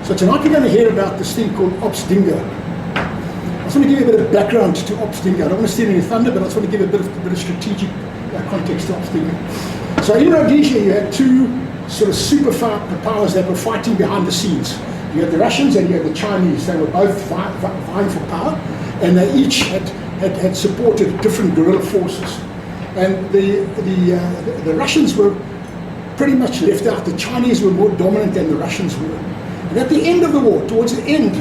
So tonight we're going to hear about this thing called Ops Dingo. I just want to give you a bit of background to Ops Dingo. I don't want to steal any thunder, but I just want to give a bit of strategic context to Ops Dingo. So in Rhodesia, you had two sort of superpowers that were fighting behind the scenes. You had the Russians and you had the Chinese. They were both vying for power, and they each had supported different guerrilla forces. And the Russians were pretty much left out. The Chinese were more dominant than the Russians were. And at the end of the war, towards the end,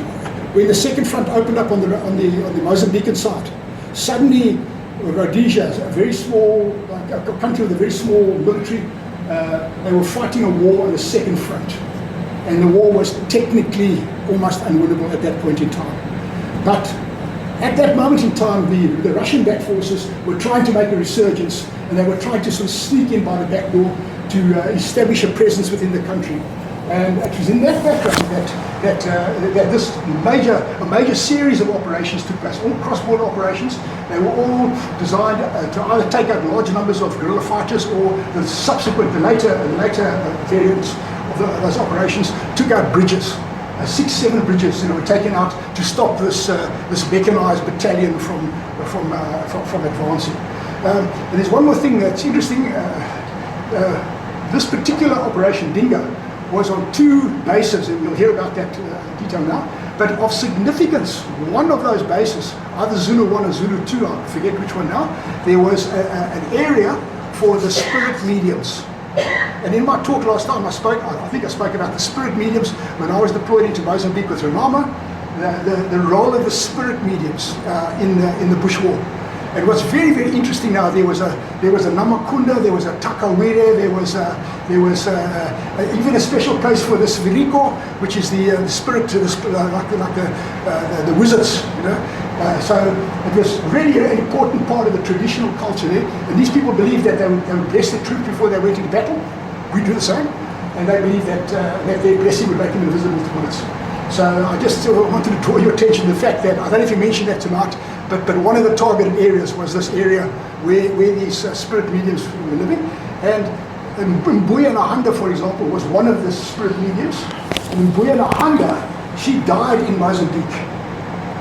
when the second front opened up on the Mozambican side, suddenly Rhodesia, a very small, like a country with a very small military, they were fighting a war on the second front. And the war was technically almost unwinnable at that point in time. But at that moment in time, the Russian-backed forces were trying to make a resurgence, and they were trying to sort of sneak in by the back door to establish a presence within the country. And it was in that background that this major series of operations took place, all cross-border operations. They were all designed to either take out large numbers of guerrilla fighters, or the later variants of those operations took out bridges. 6-7 bridges were taken out to stop this mechanized battalion from advancing. And there's one more thing that's interesting. This particular operation, Dingo, was on two bases, and we'll hear about that detail now. But of significance, one of those bases, either Zulu 1 or Zulu 2, I forget which one now, there was an area for the spirit mediums. And in my talk last time, I think I spoke about the spirit mediums when I was deployed into Mozambique with Renama, the role of the spirit mediums in the Bush War. And what's very, very interesting now, there was a Namakunda, there was a Takawere, there was even a special place for the Sviriko, which is the spirit, like the wizards, you know. So it was really an important part of the traditional culture there. And these people believed that they would bless the troops before they went into battle. We do the same. And they believed that their blessing would make them invisible to bullets. So I just wanted to draw your attention to the fact that, I don't know if you mentioned that tonight, but one of the targeted areas was this area where these spirit mediums were living. And Mbuya Nahanda, for example, was one of the spirit mediums. And Mbuya Nahanda, she died in Mozambique.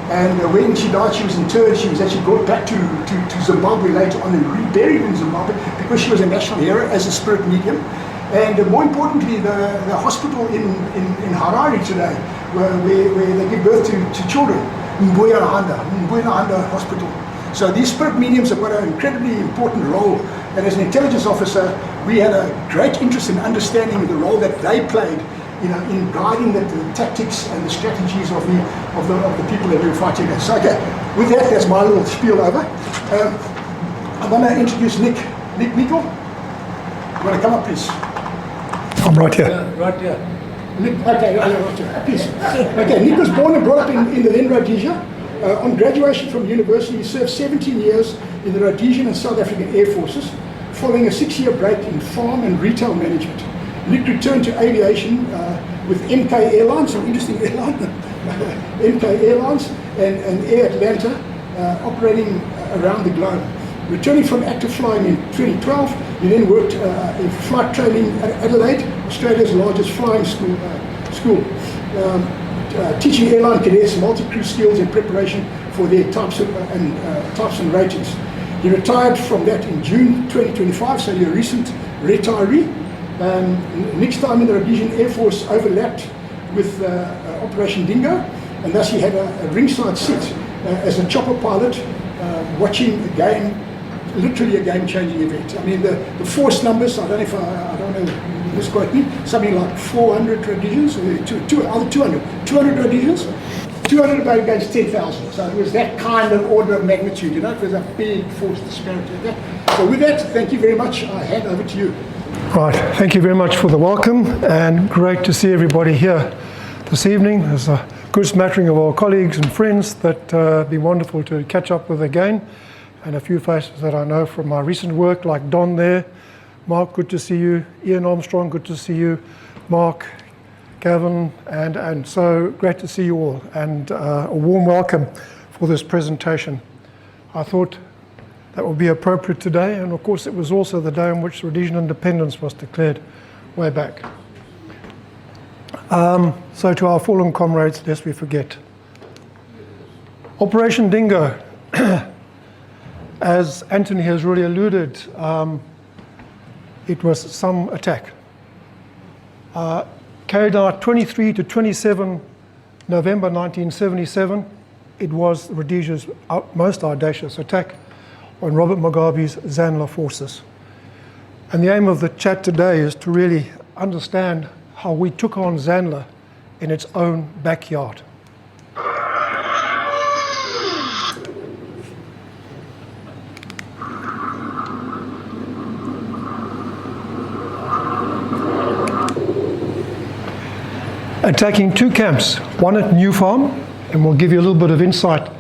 And when she died, she was interred. She was actually brought back to Zimbabwe later on and reburied in Zimbabwe because she was a national hero as a spirit medium. And more importantly, the hospital in Harare today, where they give birth to children, Mbuya Nahanda Hospital. So these spirit mediums have got an incredibly important role. And as an intelligence officer, we had a great interest in understanding the role that they played, in guiding the tactics and the strategies of the people that we were fighting against. So, okay, with that, that's my little spiel over. I'm going to introduce Nick Meikle. You want to come up, please? I'm right here. Right here. Nick, okay, right here, please. Okay, Nick was born and brought up in the then Rhodesia. On graduation from university, he served 17 years in the Rhodesian and South African Air Forces, following a 6-year break in farm and retail management. Nick returned to aviation with MK Airlines, an interesting airline, MK Airlines and Air Atlanta, operating around the globe. Returning from active flying in 2012, he then worked in flight training at Adelaide, Australia's largest flying school, teaching airline cadets multi-crew skills in preparation for their types and ratings. He retired from that in June 2025, so you're a recent retiree. Nick's time in the Rhodesian Air Force overlapped with Operation Dingo, and thus he had a ringside seat as a chopper pilot, watching a game, literally a game-changing event. I mean, the force numbers, I don't know, misquote me, something like 400 Rhodesians, or 200 Rhodesians, 200 against 10,000. So it was that kind of order of magnitude, it was a big force disparity. So with that, thank you very much. I hand over to you. Right, thank you very much for the welcome, and great to see everybody here this evening. There's a good smattering of our colleagues and friends that be wonderful to catch up with again, and a few faces that I know from my recent work, like Don there. Mark, good to see you. Ian Armstrong, good to see you. Mark, Gavin, and so great to see you all, and a warm welcome for this presentation. I thought that would be appropriate today, and of course it was also the day on which Rhodesian independence was declared way back. So to our fallen comrades, lest we forget. Operation Dingo, as Anthony has already alluded, it was some attack. Carried out 23 to 27 November 1977. It was Rhodesia's most audacious attack on Robert Mugabe's ZANLA forces. And the aim of the chat today is to really understand how we took on ZANLA in its own backyard. Attacking two camps, one at New Farm, and we'll give you a little bit of insight,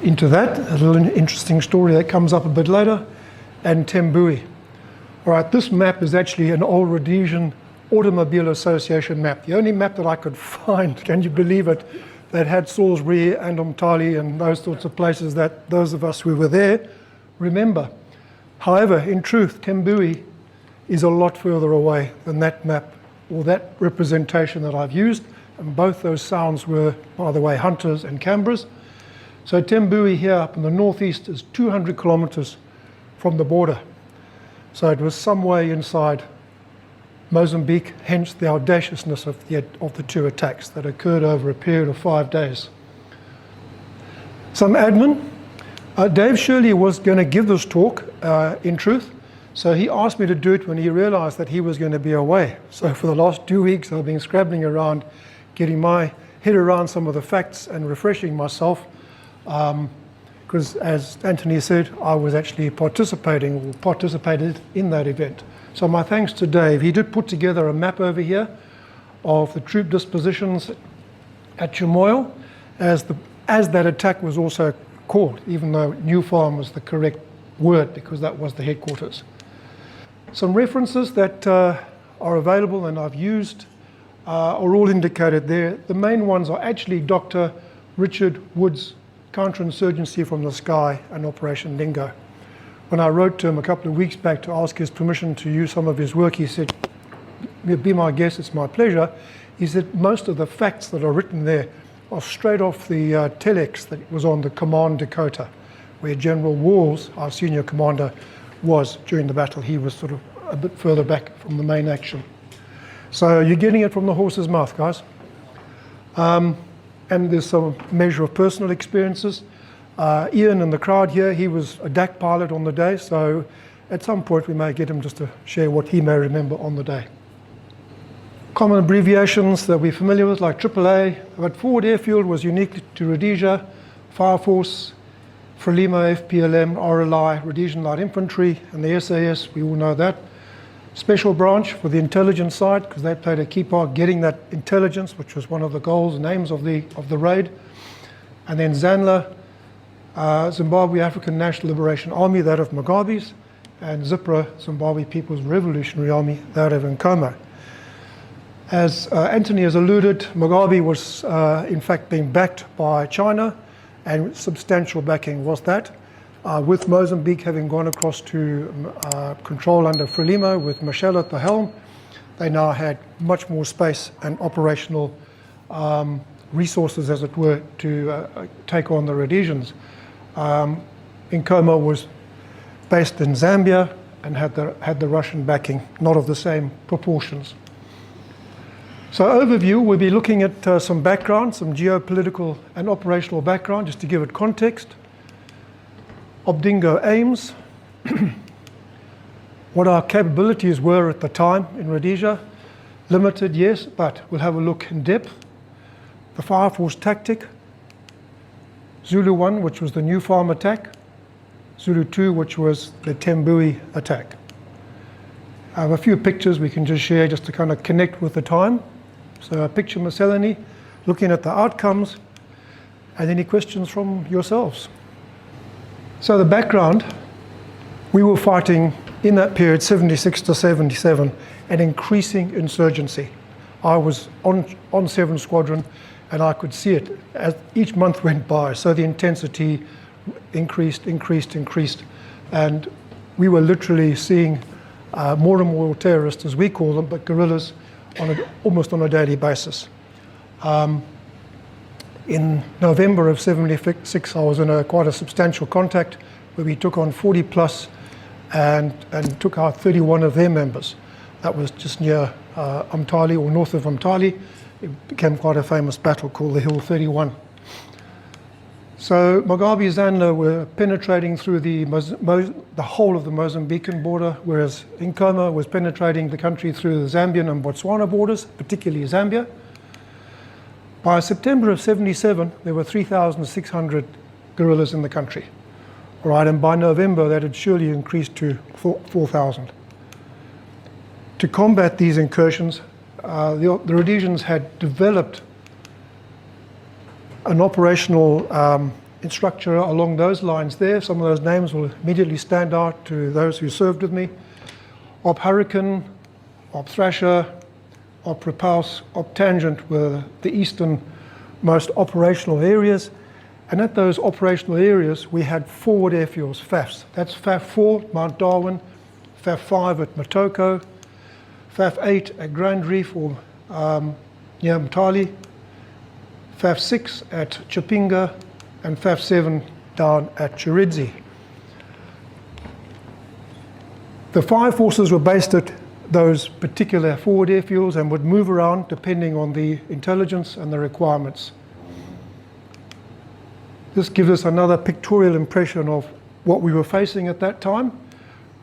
into that, a little interesting story that comes up a bit later, and Tembui. All right, this map is actually an old Rhodesian Automobile Association map, the only map that I could find, can you believe it, that had Salisbury and Umtali and those sorts of places that those of us who were there remember. However, in truth, Tembui is a lot further away than that map or that representation that I've used, and both those sounds were, by the way, hunters and Canberras. So Tembui here up in the northeast is 200 kilometres from the border. So it was some way inside Mozambique, hence the audaciousness of the two attacks that occurred over a period of 5 days. Some admin. Dave Shirley was going to give this talk, in truth, so he asked me to do it when he realised that he was going to be away. So for the last 2 weeks I've been scrabbling around, getting my head around some of the facts and refreshing myself, because as Anthony said, I was actually participated in that event. So my thanks to Dave. He did put together a map over here of the troop dispositions at Chimoio, as that attack was also called, even though New Farm was the correct word because that was the headquarters. Some references that are available and I've used are all indicated there. The main ones are actually Dr. Richard Wood's Counterinsurgency from the Sky and Operation Dingo. When I wrote to him a couple of weeks back to ask his permission to use some of his work, he said, "Be my guest, it's my pleasure." He said most of the facts that are written there are straight off the telex that was on the Command Dakota, where General Walls, our senior commander, was during the battle. He was sort of a bit further back from the main action. So you're getting it from the horse's mouth, guys. And there's some measure of personal experiences. Ian in the crowd here, he was a DAC pilot on the day, so at some point we may get him just to share what he may remember on the day. Common abbreviations that we're familiar with, like AAA, but Forward Airfield was unique to Rhodesia, Fire Force, Frelimo, FPLM, RLI, Rhodesian Light Infantry, and the SAS, we all know that. Special Branch for the intelligence side, because they played a key part getting that intelligence, which was one of the goals and aims of the raid. And then ZANLA, Zimbabwe African National Liberation Army, that of Mugabe's, and ZIPRA, Zimbabwe People's Revolutionary Army, that of Nkomo. As Anthony has alluded, Mugabe was in fact being backed by China, and substantial backing was that, with Mozambique having gone across to control under Frelimo with Michel at the helm. They now had much more space and operational resources, as it were, to take on the Rhodesians. Nkomo was based in Zambia and had the Russian backing, not of the same proportions. So overview, we'll be looking at some background, some geopolitical and operational background, just to give it context. Dingo aims, what our capabilities were at the time in Rhodesia. Limited, yes, but we'll have a look in depth. The Fire Force tactic. Zulu 1, which was the New Farm attack. Zulu 2, which was the Tembui attack. I have a few pictures we can just share just to kind of connect with the time. So a picture miscellany, looking at the outcomes, and any questions from yourselves. So the background, we were fighting in that period, 76 to 77, an increasing insurgency. I was on 7 Squadron, and I could see it as each month went by. So the intensity increased, and we were literally seeing more and more terrorists, as we call them, but guerrillas, almost on a daily basis. In November of 76, I was in quite a substantial contact where we took on 40 plus and took out 31 of their members. That was just near Umtali, or north of Umtali. It became quite a famous battle called the Hill 31. So Mugabe ZANLA were penetrating through the whole of the Mozambican border, whereas Nkoma was penetrating the country through the Zambian and Botswana borders, particularly Zambia. By September of 77, there were 3,600 guerrillas in the country. All right, and by November, that had surely increased to 4,000. To combat these incursions, the Rhodesians had developed an operational structure along those lines there. Some of those names will immediately stand out to those who served with me. Op Hurricane, Op Thrasher, Op Repulse, Op Tangent were the easternmost operational areas. And at those operational areas, we had forward airfields, FAFs. That's FAF 4, Mount Darwin, FAF 5 at Motoko, FAF 8 at Grand Reef or near Mtali, FAF 6 at Chipinga, and FAF 7 down at Chiridzi. The fire forces were based at those particular forward airfields and would move around depending on the intelligence and the requirements. This gives us another pictorial impression of what we were facing at that time,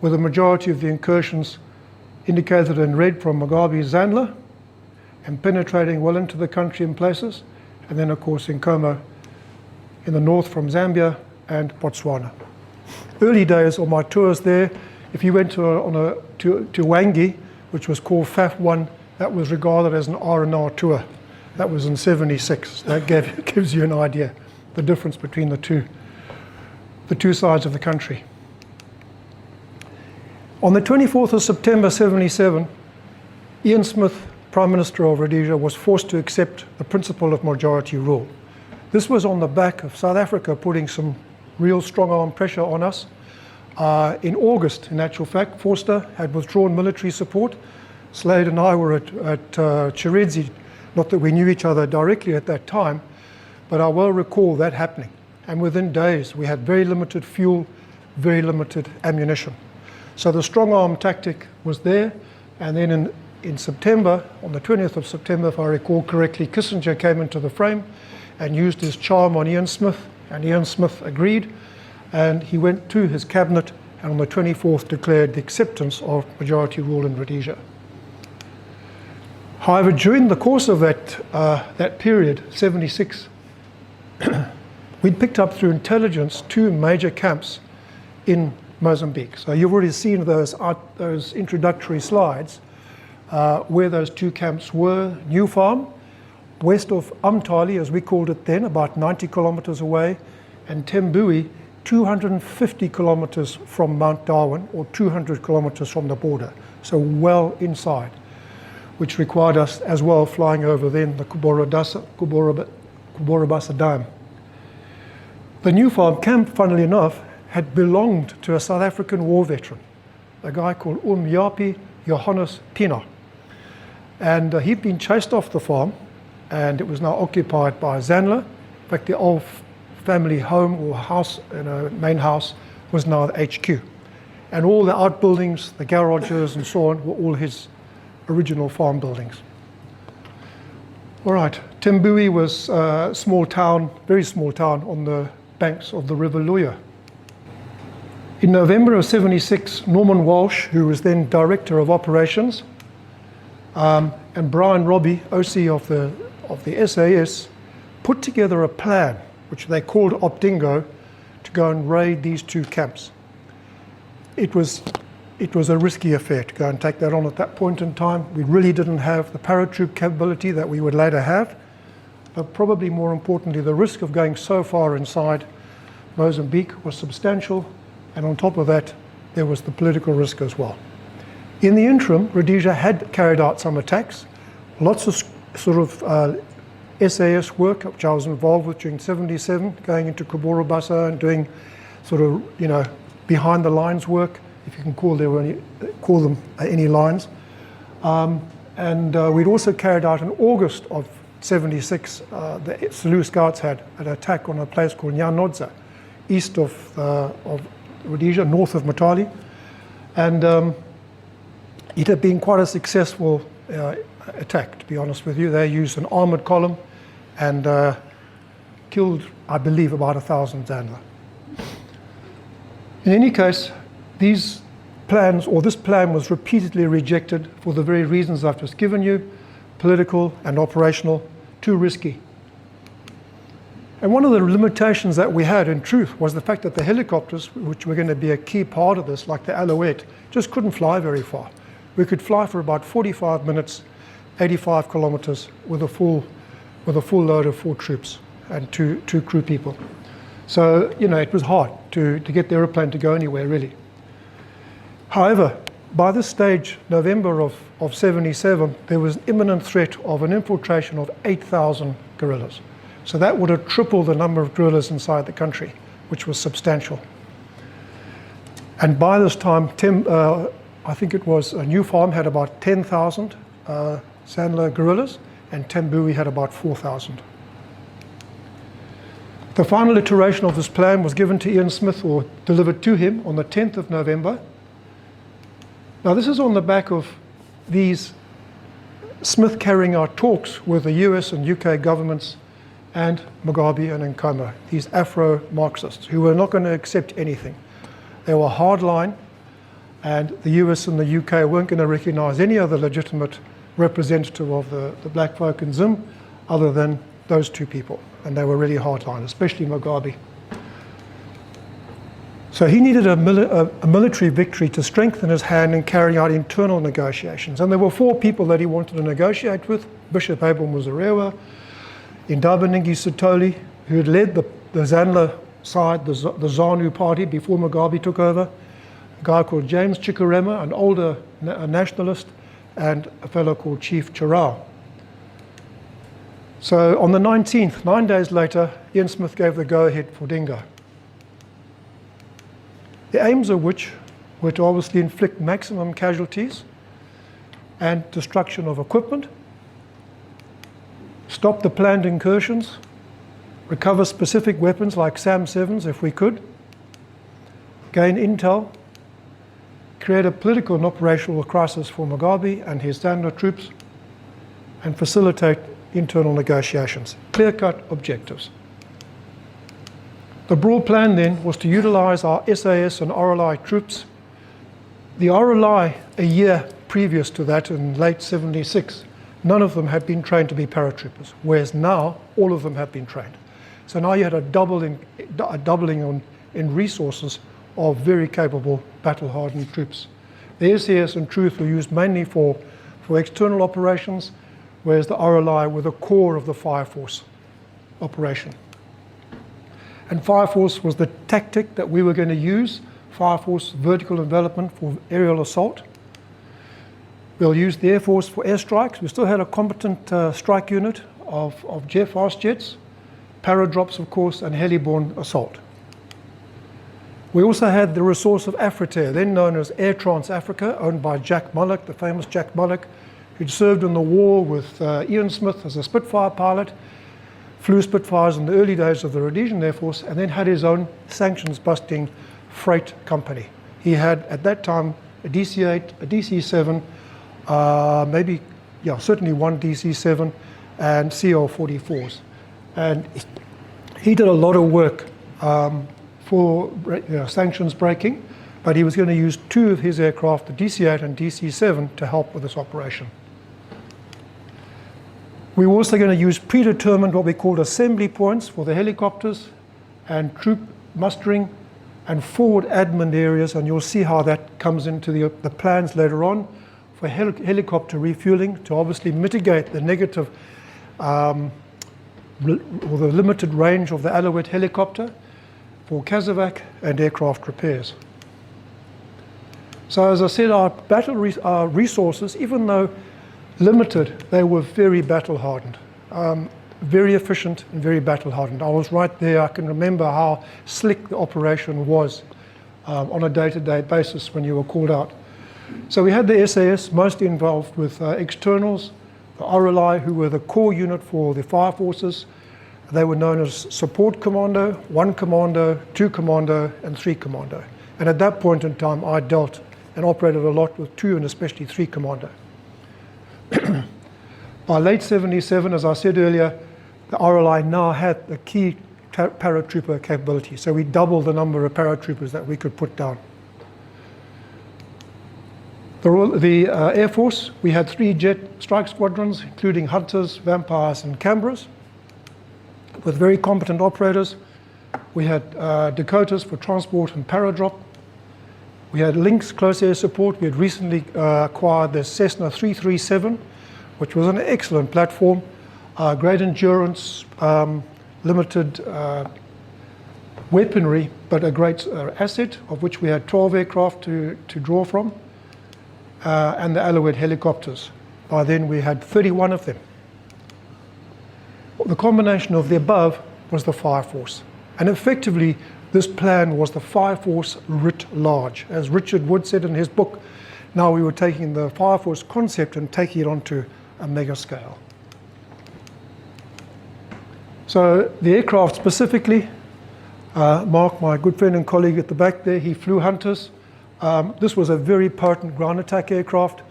with the majority of the incursions indicated in red from Mugabe ZANLA and penetrating well into the country in places, and then of course Nkoma in the north from Zambia and Botswana. Early days on my tours there, if you went to Wangi, which was called FAF 1, that was regarded as an R&R tour. That was in 76. That gives you an idea, the difference between the two sides of the country. On the 24th of September 77, Ian Smith, Prime Minister of Rhodesia, was forced to accept the principle of majority rule. This was on the back of South Africa putting some real strong-arm pressure on us. In August, in actual fact, Forster had withdrawn military support. Slade and I were at Chiridzi, not that we knew each other directly at that time, but I well recall that happening. And within days, we had very limited fuel, very limited ammunition. So the strong-arm tactic was there, and then in September, on the 20th of September, if I recall correctly, Kissinger came into the frame and used his charm on Ian Smith, and Ian Smith agreed, and he went to his cabinet and on the 24th declared the acceptance of majority rule in Rhodesia. However, during the course of that period, 76, we'd picked up through intelligence 2 major camps in Mozambique. So you've already seen those introductory slides where those 2 camps were. New Farm, west of Umtali, as we called it then, about 90 kilometers away, and Tembui, 250 kilometers from Mount Darwin, or 200 kilometers from the border, so well inside, which required us as well flying over then the Kuborabasa Dam. The New Farm camp, funnily enough, had belonged to a South African war veteran, a guy called Yapi Johannes Pina. And he'd been chased off the farm, and it was now occupied by ZANLA. In fact, the old family home or house, main house, was now the HQ. And all the outbuildings, the garages and so on, were all his original farm buildings. All right, Tembui was a small town, very small town on the banks of the River Luya. In November of 76, Norman Walsh, who was then Director of Operations, and Brian Robbie, OC of the SAS, put together a plan which they called Op Dingo to go and raid these 2 camps. It was a risky affair to go and take that on at that point in time. We really didn't have the paratroop capability that we would later have, but probably more importantly, the risk of going so far inside Mozambique was substantial, and on top of that, there was the political risk as well. In the interim, Rhodesia had carried out some attacks, lots of sort of SAS work, which I was involved with during 77, going into Kuborabasa and doing sort of, behind the lines work, if you can call them any lines. And we'd also carried out in August of 76, the Zulu Scouts had an attack on a place called Nyanodza, east of Rhodesia, north of Matali. And it had been quite a successful attack, to be honest with you. They used an armored column and killed, I believe, about 1,000 ZANLA. In any case, these plans, or this plan, was repeatedly rejected for the very reasons I've just given you: political and operational, too risky. And one of the limitations that we had, in truth, was the fact that the helicopters, which were going to be a key part of this, like the Alouette, just couldn't fly very far. We could fly for about 45 minutes, 85 kilometers, with a full load of 4 troops and two crew people. So, you know, it was hard to get the aeroplane to go anywhere, really. However, by this stage, November of 77, there was an imminent threat of an infiltration of 8,000 guerrillas. So that would have tripled the number of guerrillas inside the country, which was substantial. And by this time, I think it was New Farm had about 10,000 ZANLA guerrillas, and Tambui had about 4,000. The final iteration of this plan was given to Ian Smith, or delivered to him, on the 10th of November. Now, this is on the back of these Smith carrying out talks with the US and UK governments and Mugabe and Nkomo, these Afro-Marxists who were not going to accept anything. They were hardline, and the US and the UK weren't going to recognize any other legitimate representative of the black folk in Zim other than those two people. And they were really hardline, especially Mugabe. So he needed a military victory to strengthen his hand in carrying out internal negotiations. And there were 4 people that he wanted to negotiate with: Bishop Abel Muzarewa, Indabaningi Sitoli, who had led the ZANLA side, the ZANU party, before Mugabe took over, a guy called James Chikarema, an older nationalist, and a fellow called Chief Chirao. So on the 19th, 9 days later, Ian Smith gave the go-ahead for Dingo. The aims of which were to obviously inflict maximum casualties and destruction of equipment, stop the planned incursions, recover specific weapons like SAM-7s if we could, gain intel, create a political and operational crisis for Mugabe and his ZANLA troops, and facilitate internal negotiations. Clear-cut objectives. The broad plan then was to utilize our SAS and RLI troops. The RLI, a year previous to that, in late 76, none of them had been trained to be paratroopers, whereas now all of them have been trained. So now you had a doubling in resources of very capable battle-hardened troops. The SAS, in truth, were used mainly for external operations, whereas the RLI were the core of the Fire Force operation. And Fire Force was the tactic that we were going to use, Fire Force vertical envelopment for aerial assault. We'll use the Air Force for airstrikes. We still had a competent strike unit of fast jets, paradrops, of course, and heliborne assault. We also had the resource of Afritair, then known as Air Trans Africa, owned by Jack Mullock, the famous Jack Mullock, who'd served in the war with Ian Smith as a Spitfire pilot, flew Spitfires in the early days of the Rhodesian Air Force, and then had his own sanctions-busting freight company. He had, at that time, a DC-8, a DC-7, certainly one DC-7, and CL-44s. And he did a lot of work for sanctions breaking, but he was going to use 2 of his aircraft, the DC-8 and DC-7, to help with this operation. We were also going to use predetermined, what we called assembly points for the helicopters and troop mustering and forward admin areas, and you'll see how that comes into the plans later on for helicopter refueling to obviously mitigate the negative or the limited range of the Alouette helicopter for Kazovac and aircraft repairs. So as I said, our resources, even though limited, they were very battle-hardened, very efficient and very battle-hardened. I was right there. I can remember how slick the operation was on a day-to-day basis when you were called out. So we had the SAS mostly involved with externals, the RLI, who were the core unit for the fire forces. They were known as Support Commando, 1 Commando, 2 Commando, and 3 Commando. And at that point in time, I dealt and operated a lot with 2 and especially 3 Commando. By late 77, as I said earlier, the RLI now had the key paratrooper capability. So we doubled the number of paratroopers that we could put down. The Air Force, we had 3 jet strike squadrons, including Hunters, Vampires, and Canberras, with very competent operators. We had Dakotas for transport and paradrop. We had Lynx close air support. We had recently acquired the Cessna 337, which was an excellent platform, great endurance, limited weaponry, but a great asset, of which we had 12 aircraft to draw from, and the Alouette helicopters. By then we had 31 of them. The combination of the above was the Fire Force. And effectively, this plan was the Fire Force writ large. As Richard Wood said in his book, now we were taking the Fire Force concept and taking it onto a mega scale. So the aircraft specifically, Mark, my good friend and colleague at the back there, he flew Hunters. This was a very potent ground attack aircraft,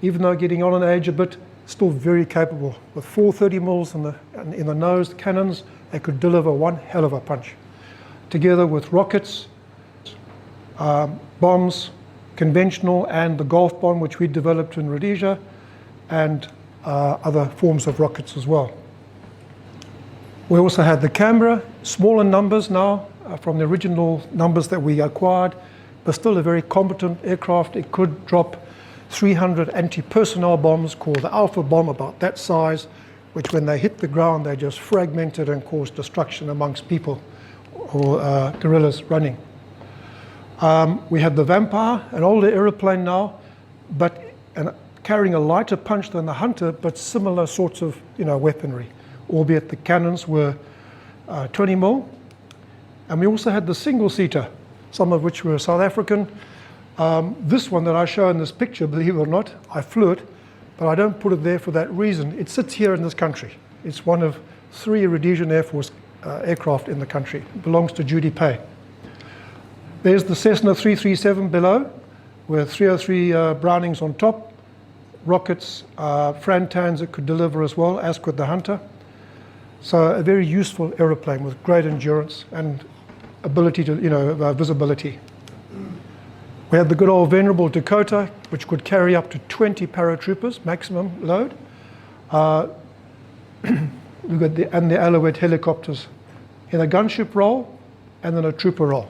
even though getting on in age a bit, still very capable. With 430 mils in the nose cannons, they could deliver one hell of a punch. Together with rockets, bombs, conventional, and the Golf bomb, which we developed in Rhodesia, and other forms of rockets as well. We also had the Canberra, smaller numbers now from the original numbers that we acquired, but still a very competent aircraft. It could drop 300 anti-personnel bombs called the Alpha bomb, about that size, which when they hit the ground, they just fragmented and caused destruction amongst people or guerrillas running. We had the Vampire, an older aeroplane now, but carrying a lighter punch than the Hunter, but similar sorts of weaponry, albeit the cannons were 20 mil. And we also had the single-seater, some of which were South African. This one that I show in this picture, believe it or not, I flew it, but I don't put it there for that reason. It sits here in this country. It's one of 3 Rhodesian Air Force aircraft in the country. It belongs to Judy Pay. There's the Cessna 337 below, with 303 Brownings on top, rockets, Frantans it could deliver as well, as could the Hunter. So a very useful aeroplane with great endurance and ability to, visibility. We had the good old venerable Dakota, which could carry up to 20 paratroopers, maximum load. We've got the Alouette helicopters in a gunship role and then a trooper role.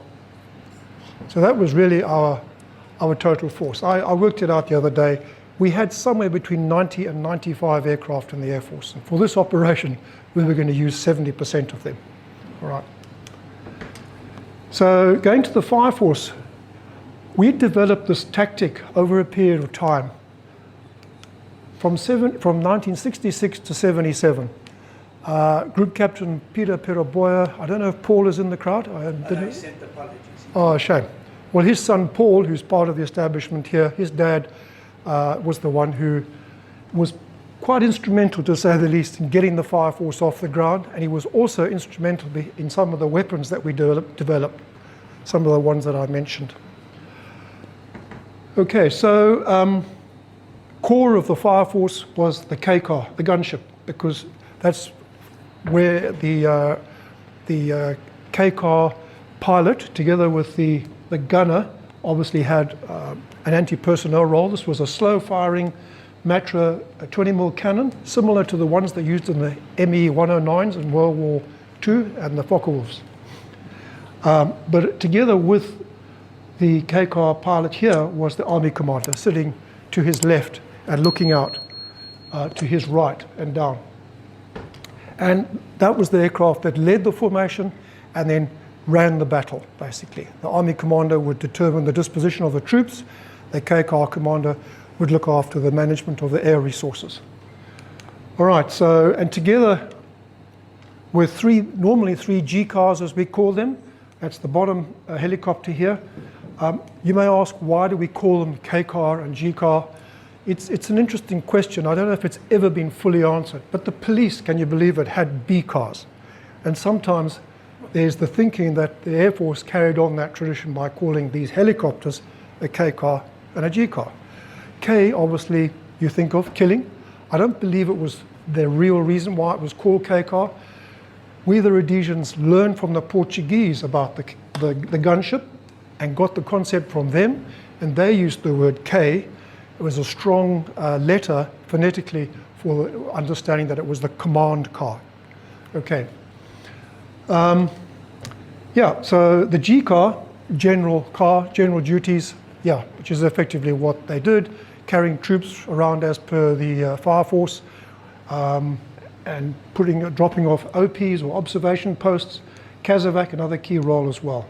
So that was really our total force. I worked it out the other day. We had somewhere between 90 and 95 aircraft in the Air Force. And for this operation, we were going to use 70% of them. All right. So going to the Fire Force, we developed this tactic over a period of time. From 1966 to 77. Group Captain Peter Peraboya, I don't know if Paul is in the crowd. I sent apologies. Oh, shame. Well, his son Paul, who's part of the establishment here, his dad was the one who was quite instrumental, to say the least, in getting the Fire Force off the ground, and he was also instrumental in some of the weapons that we developed, some of the ones that I mentioned. Okay, so core of the Fire Force was the K-car, the gunship, because that's where the K-car pilot, together with the gunner, obviously had an anti-personnel role. This was a slow-firing Matra 20mm cannon, similar to the ones they used in the ME-109s in World War II and the Focke-Wulfs. But together with the K-car pilot here was the Army commander, sitting to his left and looking out to his right and down. And that was the aircraft that led the formation and then ran the battle, basically. The Army commander would determine the disposition of the troops. The K-car commander would look after the management of the air resources. All right, so, and together with normally three G-cars as we call them, that's the bottom helicopter here, You may ask, why do we call them K car and G car? It's an interesting question. I don't know if it's ever been fully answered, but the police, can you believe it, had B cars. And sometimes there's the thinking that the Air Force carried on that tradition by calling these helicopters a K car and a G car. K, obviously, you think of killing. I don't believe it was the real reason why it was called K car. We, the Rhodesians, learned from the Portuguese about the gunship and got the concept from them, and they used the word K. It was a strong letter phonetically for understanding that it was the command car. Okay. Yeah, so the G car, general duties, yeah, which is effectively what they did, carrying troops around as per the fire force, and dropping off OPs or observation posts, CASEVAC, another key role as well.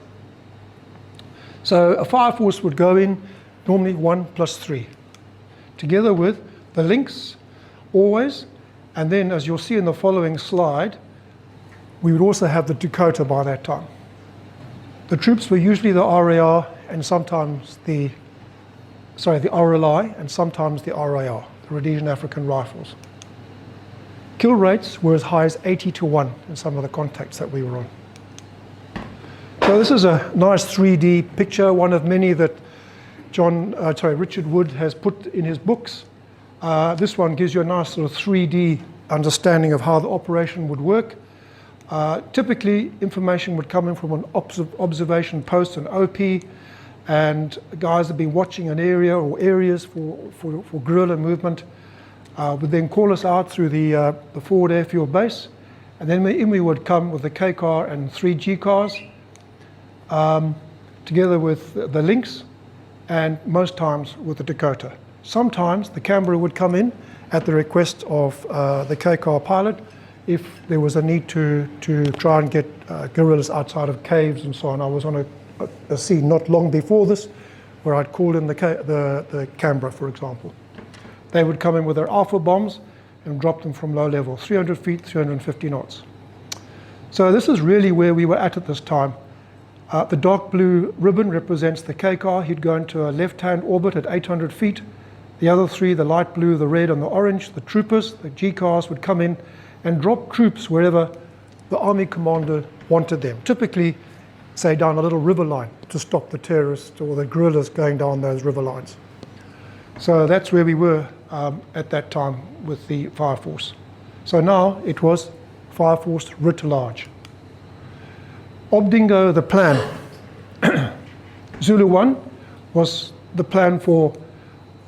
So a fire force would go in, normally 1+3, together with the links, always, and then as you'll see in the following slide, we would also have the Dakota by that time. The troops were usually the RAR and sometimes the RLI and sometimes the RAR, the Rhodesian African Rifles. Kill rates were as high as 80-1 in some of the contacts that we were on. So this is a nice 3D picture, one of many that Richard Wood has put in his books. This one gives you a nice sort of 3D understanding of how the operation would work. Typically, information would come in from an observation post, an OP, and guys have been watching an area or areas for guerrilla movement would then call us out through the forward airfield base, and then we would come with the K car and 3 G cars, together with the links, and most times with the Dakota. Sometimes the Canberra would come in at the request of the K car pilot if there was a need to try and get guerrillas outside of caves and so on. I was on a scene not long before this where I'd called in the Canberra, for example. They would come in with their alpha bombs and drop them from low level, 300 feet, 350 knots. So this is really where we were at this time. The dark blue ribbon represents the K car. He'd go into a left-hand orbit at 800 feet. The other three, the light blue, the red, and the orange, the troopers, the G cars would come in and drop troops wherever the army commander wanted them. Typically, say down a little river line to stop the terrorists or the guerrillas going down those river lines. So that's where we were at that time with the fire force. So now it was fire force writ large. Dingo, the plan. Zulu 1 was the plan for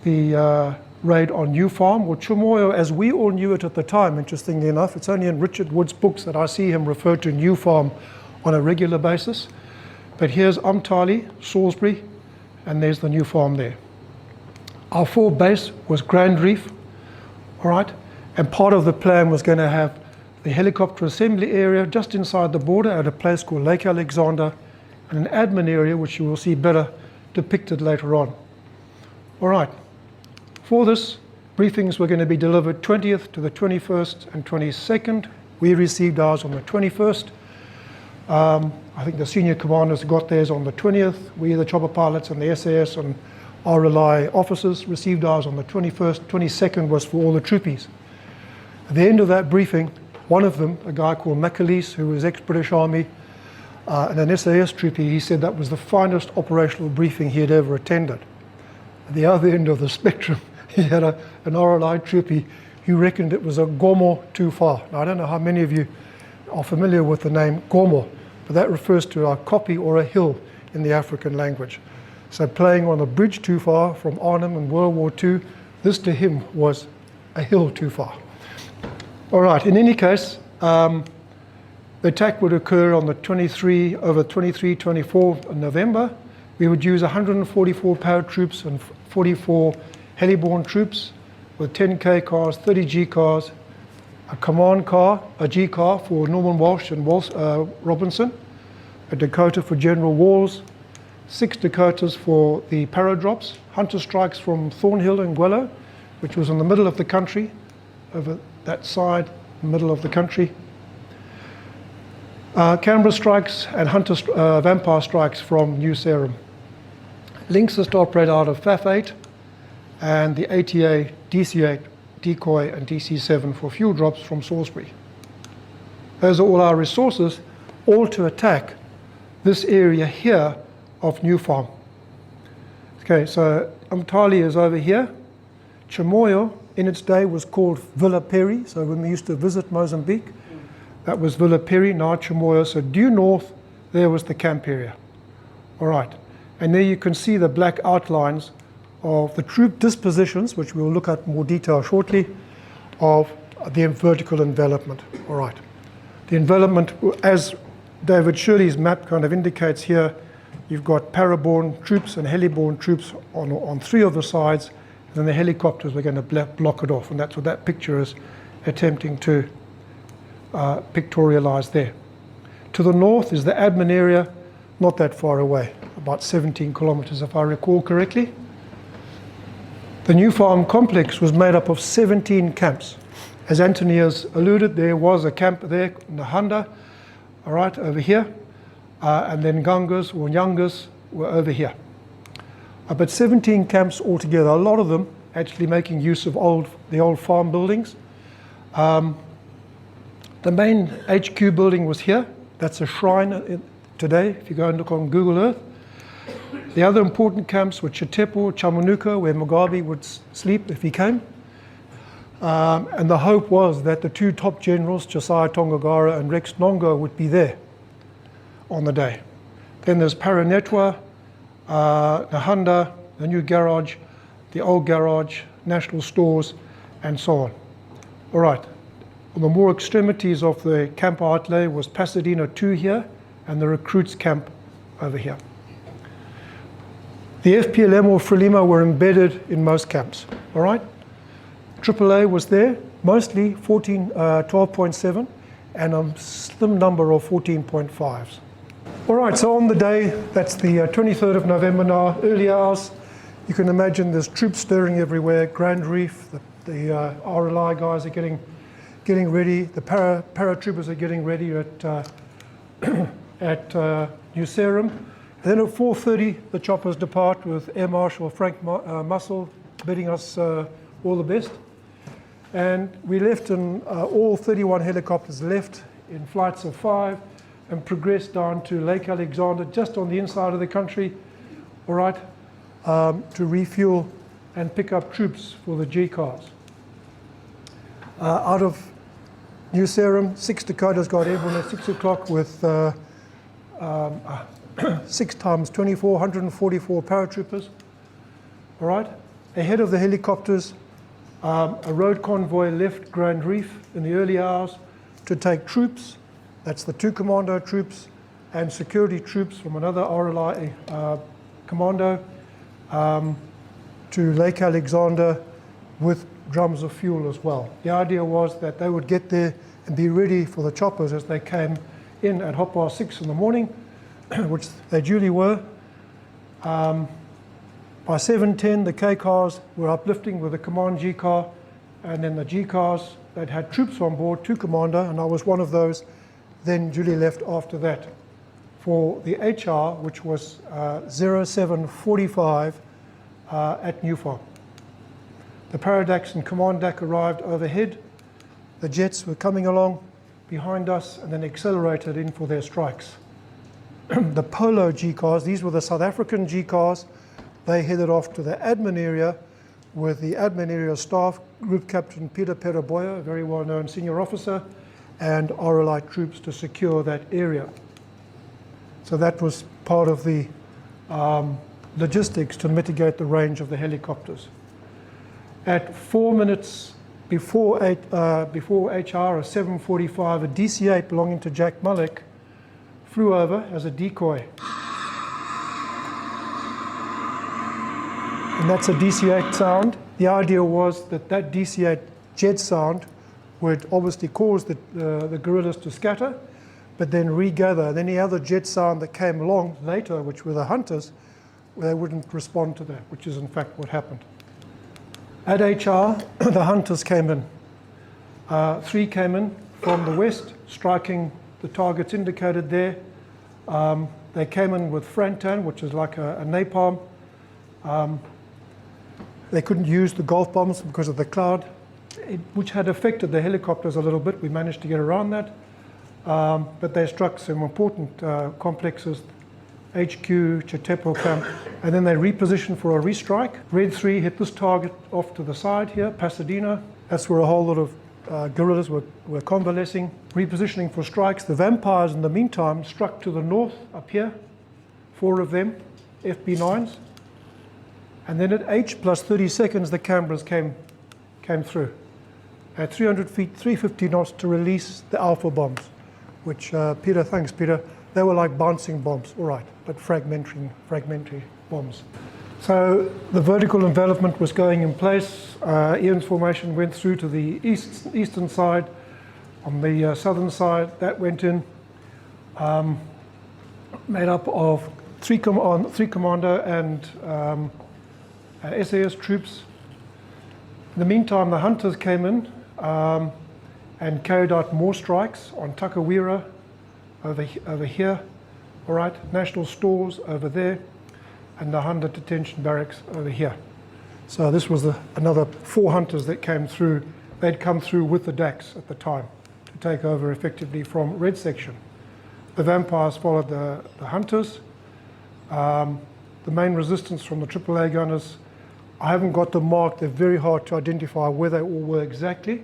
the raid on New Farm, or Chumoyo as we all knew it at the time, interestingly enough. It's only in Richard Wood's books that I see him refer to New Farm on a regular basis. But here's Umtali, Salisbury, and there's the New Farm there. Our forward base was Grand Reef, all right? And part of the plan was going to have the helicopter assembly area just inside the border at a place called Lake Alexander, and an admin area, which you will see better depicted later on. All right. For this, briefings were going to be delivered 20th to the 21st and 22nd. We received ours on the 21st. I think the senior commanders got theirs on the 20th. We, the chopper pilots and the SAS and RLI officers, received ours on the 21st. 22nd was for all the troopies. At the end of that briefing, one of them, a guy called Meikle, who was ex-British Army and an SAS troopie, he said that was the finest operational briefing he had ever attended. At the other end of the spectrum, he had an RLI troopie who reckoned it was a gomo too far. Now, I don't know how many of you are familiar with the name gomo, but that refers to a kopje or a hill in the African language. So playing on a bridge too far from Arnhem in World War II, this to him was a hill too far. All right, in any case, the attack would occur on the 23, 24 of November. We would use 144 paratroops and 44 heliborne troops with 10 K cars, 30 G cars, a command car, a G car for Norman Walsh and Robinson, a Dakota for General Walls, 6 Dakotas for the paradrops, hunter strikes from Thornhill and Gwello, which was in the middle of the country, over that side, middle of the country. Canberra strikes and hunter vampire strikes from New Sarum. Lynx is to operate out of FAF8, and the ATA, DC8, decoy, and DC7 for fuel drops from Salisbury. Those are all our resources, all to attack this area here of New Farm. Okay, so Umtali is over here. Chimoio, in its day, was called Villa Peri. So when we used to visit Mozambique, that was Villa Peri, now Chimoio. So due north, there was the camp area. All right, and there you can see the black outlines of the troop dispositions, which we'll look at more detail shortly, of the vertical envelopment. All right, the envelopment, as David Shirley's map kind of indicates here, you've got paraborne troops and heliborne troops on three of the sides, and then the helicopters were going to block it off, and that's what that picture is attempting to pictorialize there. To the north is the admin area, not that far away, about 17 kilometers if I recall correctly. The New Farm complex was made up of 17 camps. As Anthony has alluded, there was a camp there, Nahanda, all right, over here, and then Gangas or Nyangas were over here. But 17 camps altogether, a lot of them actually making use of the old farm buildings. The main HQ building was here. That's a shrine today, if you go and look on Google Earth. The other important camps were Chitepo, Chamanuka, where Mugabe would sleep if he came. And the hope was that the two top generals, Josiah Tongagara and Rex Nongo, would be there on the day. Then there's Paranetwa, Nahanda, the new garage, the old garage, national stores, and so on. All right, on the more extremities of the camp outlay was Pasadena 2 here, and the recruits camp over here. The FPLM or Frelimo were embedded in most camps, all right? AAA was there, mostly 12.7, and a slim number of 14.5s. All right, so on the day, that's the 23rd of November now, early hours. You can imagine there's troops stirring everywhere. Grand Reef, the RLI guys are getting ready. The paratroopers are getting ready at New Serum. And then at 4:30, the choppers depart with Air Marshal Frank Muscle bidding us all the best. And we left, and all 31 helicopters left in flights of 5 and progressed down to Lake Alexander, just on the inside of the country, all right, to refuel and pick up troops for the G cars. Out of New Serum, 6 Dakotas got airborne at 6 o'clock with 6 times 24, 144 paratroopers, all right. Ahead of the helicopters, a road convoy left Grand Reef in the early hours to take troops. That's the 2 commando troops and security troops from another RLI commando to Lake Alexander with drums of fuel as well. The idea was that they would get there and be ready for the choppers as they came in at 6:30 in the morning, which they duly were. By 7:10, the K cars were uplifting with the command G car, and then the G cars, they'd had troops on board, 2 commando, and I was one of those, then duly left after that for the HR, which was 0745 at New Farm. The Paradax and Command DAC arrived overhead. The jets were coming along behind us and then accelerated in for their strikes. The Polo G cars, these were the South African G cars. They headed off to the admin area with the admin area staff, Group Captain Peter Peraboya, a very well-known senior officer, and RLI troops to secure that area. So that was part of the logistics to mitigate the range of the helicopters. At 4 minutes before HR, a 745, a DC-8 belonging to Jack Mullick, flew over as a decoy. And that's a DC-8 sound. The idea was that that DC-8 jet sound would obviously cause the guerrillas to scatter, but then regather. And any other jet sound that came along later, which were the hunters, they wouldn't respond to that, which is in fact what happened. At HR, the hunters came in. 3 came in from the west, striking the targets indicated there. They came in with Frantan, which is like a napalm, They couldn't use the golf bombs because of the cloud, which had affected the helicopters a little bit. We managed to get around that. But they struck some important complexes, HQ, Chitepo camp, and then they repositioned for a restrike. Red 3 hit this target off to the side here, Pasadena. That's where a whole lot of guerrillas were convalescing, repositioning for strikes. The vampires, in the meantime, struck to the north up here, 4 of them, FB9s. And then at H plus 30 seconds, the Canberras came through. At 300 feet, 350 knots to release the alpha bombs, which, Peter, thanks Peter, they were like bouncing bombs, all right, but fragmentary bombs. So the vertical envelopment was going in place. Ian's formation went through to the eastern side. On the southern side, that went in, made up of three commando and SAS troops. In the meantime, the hunters came in and carried out more strikes on Takawira over here, all right, National Stores over there, and the Hunter Detention Barracks over here. So this was another 4 hunters that came through. They'd come through with the DAX at the time to take over effectively from Red Section. The vampires followed the hunters. The main resistance from the AAA gunners, I haven't got them marked. They're very hard to identify where they all were exactly,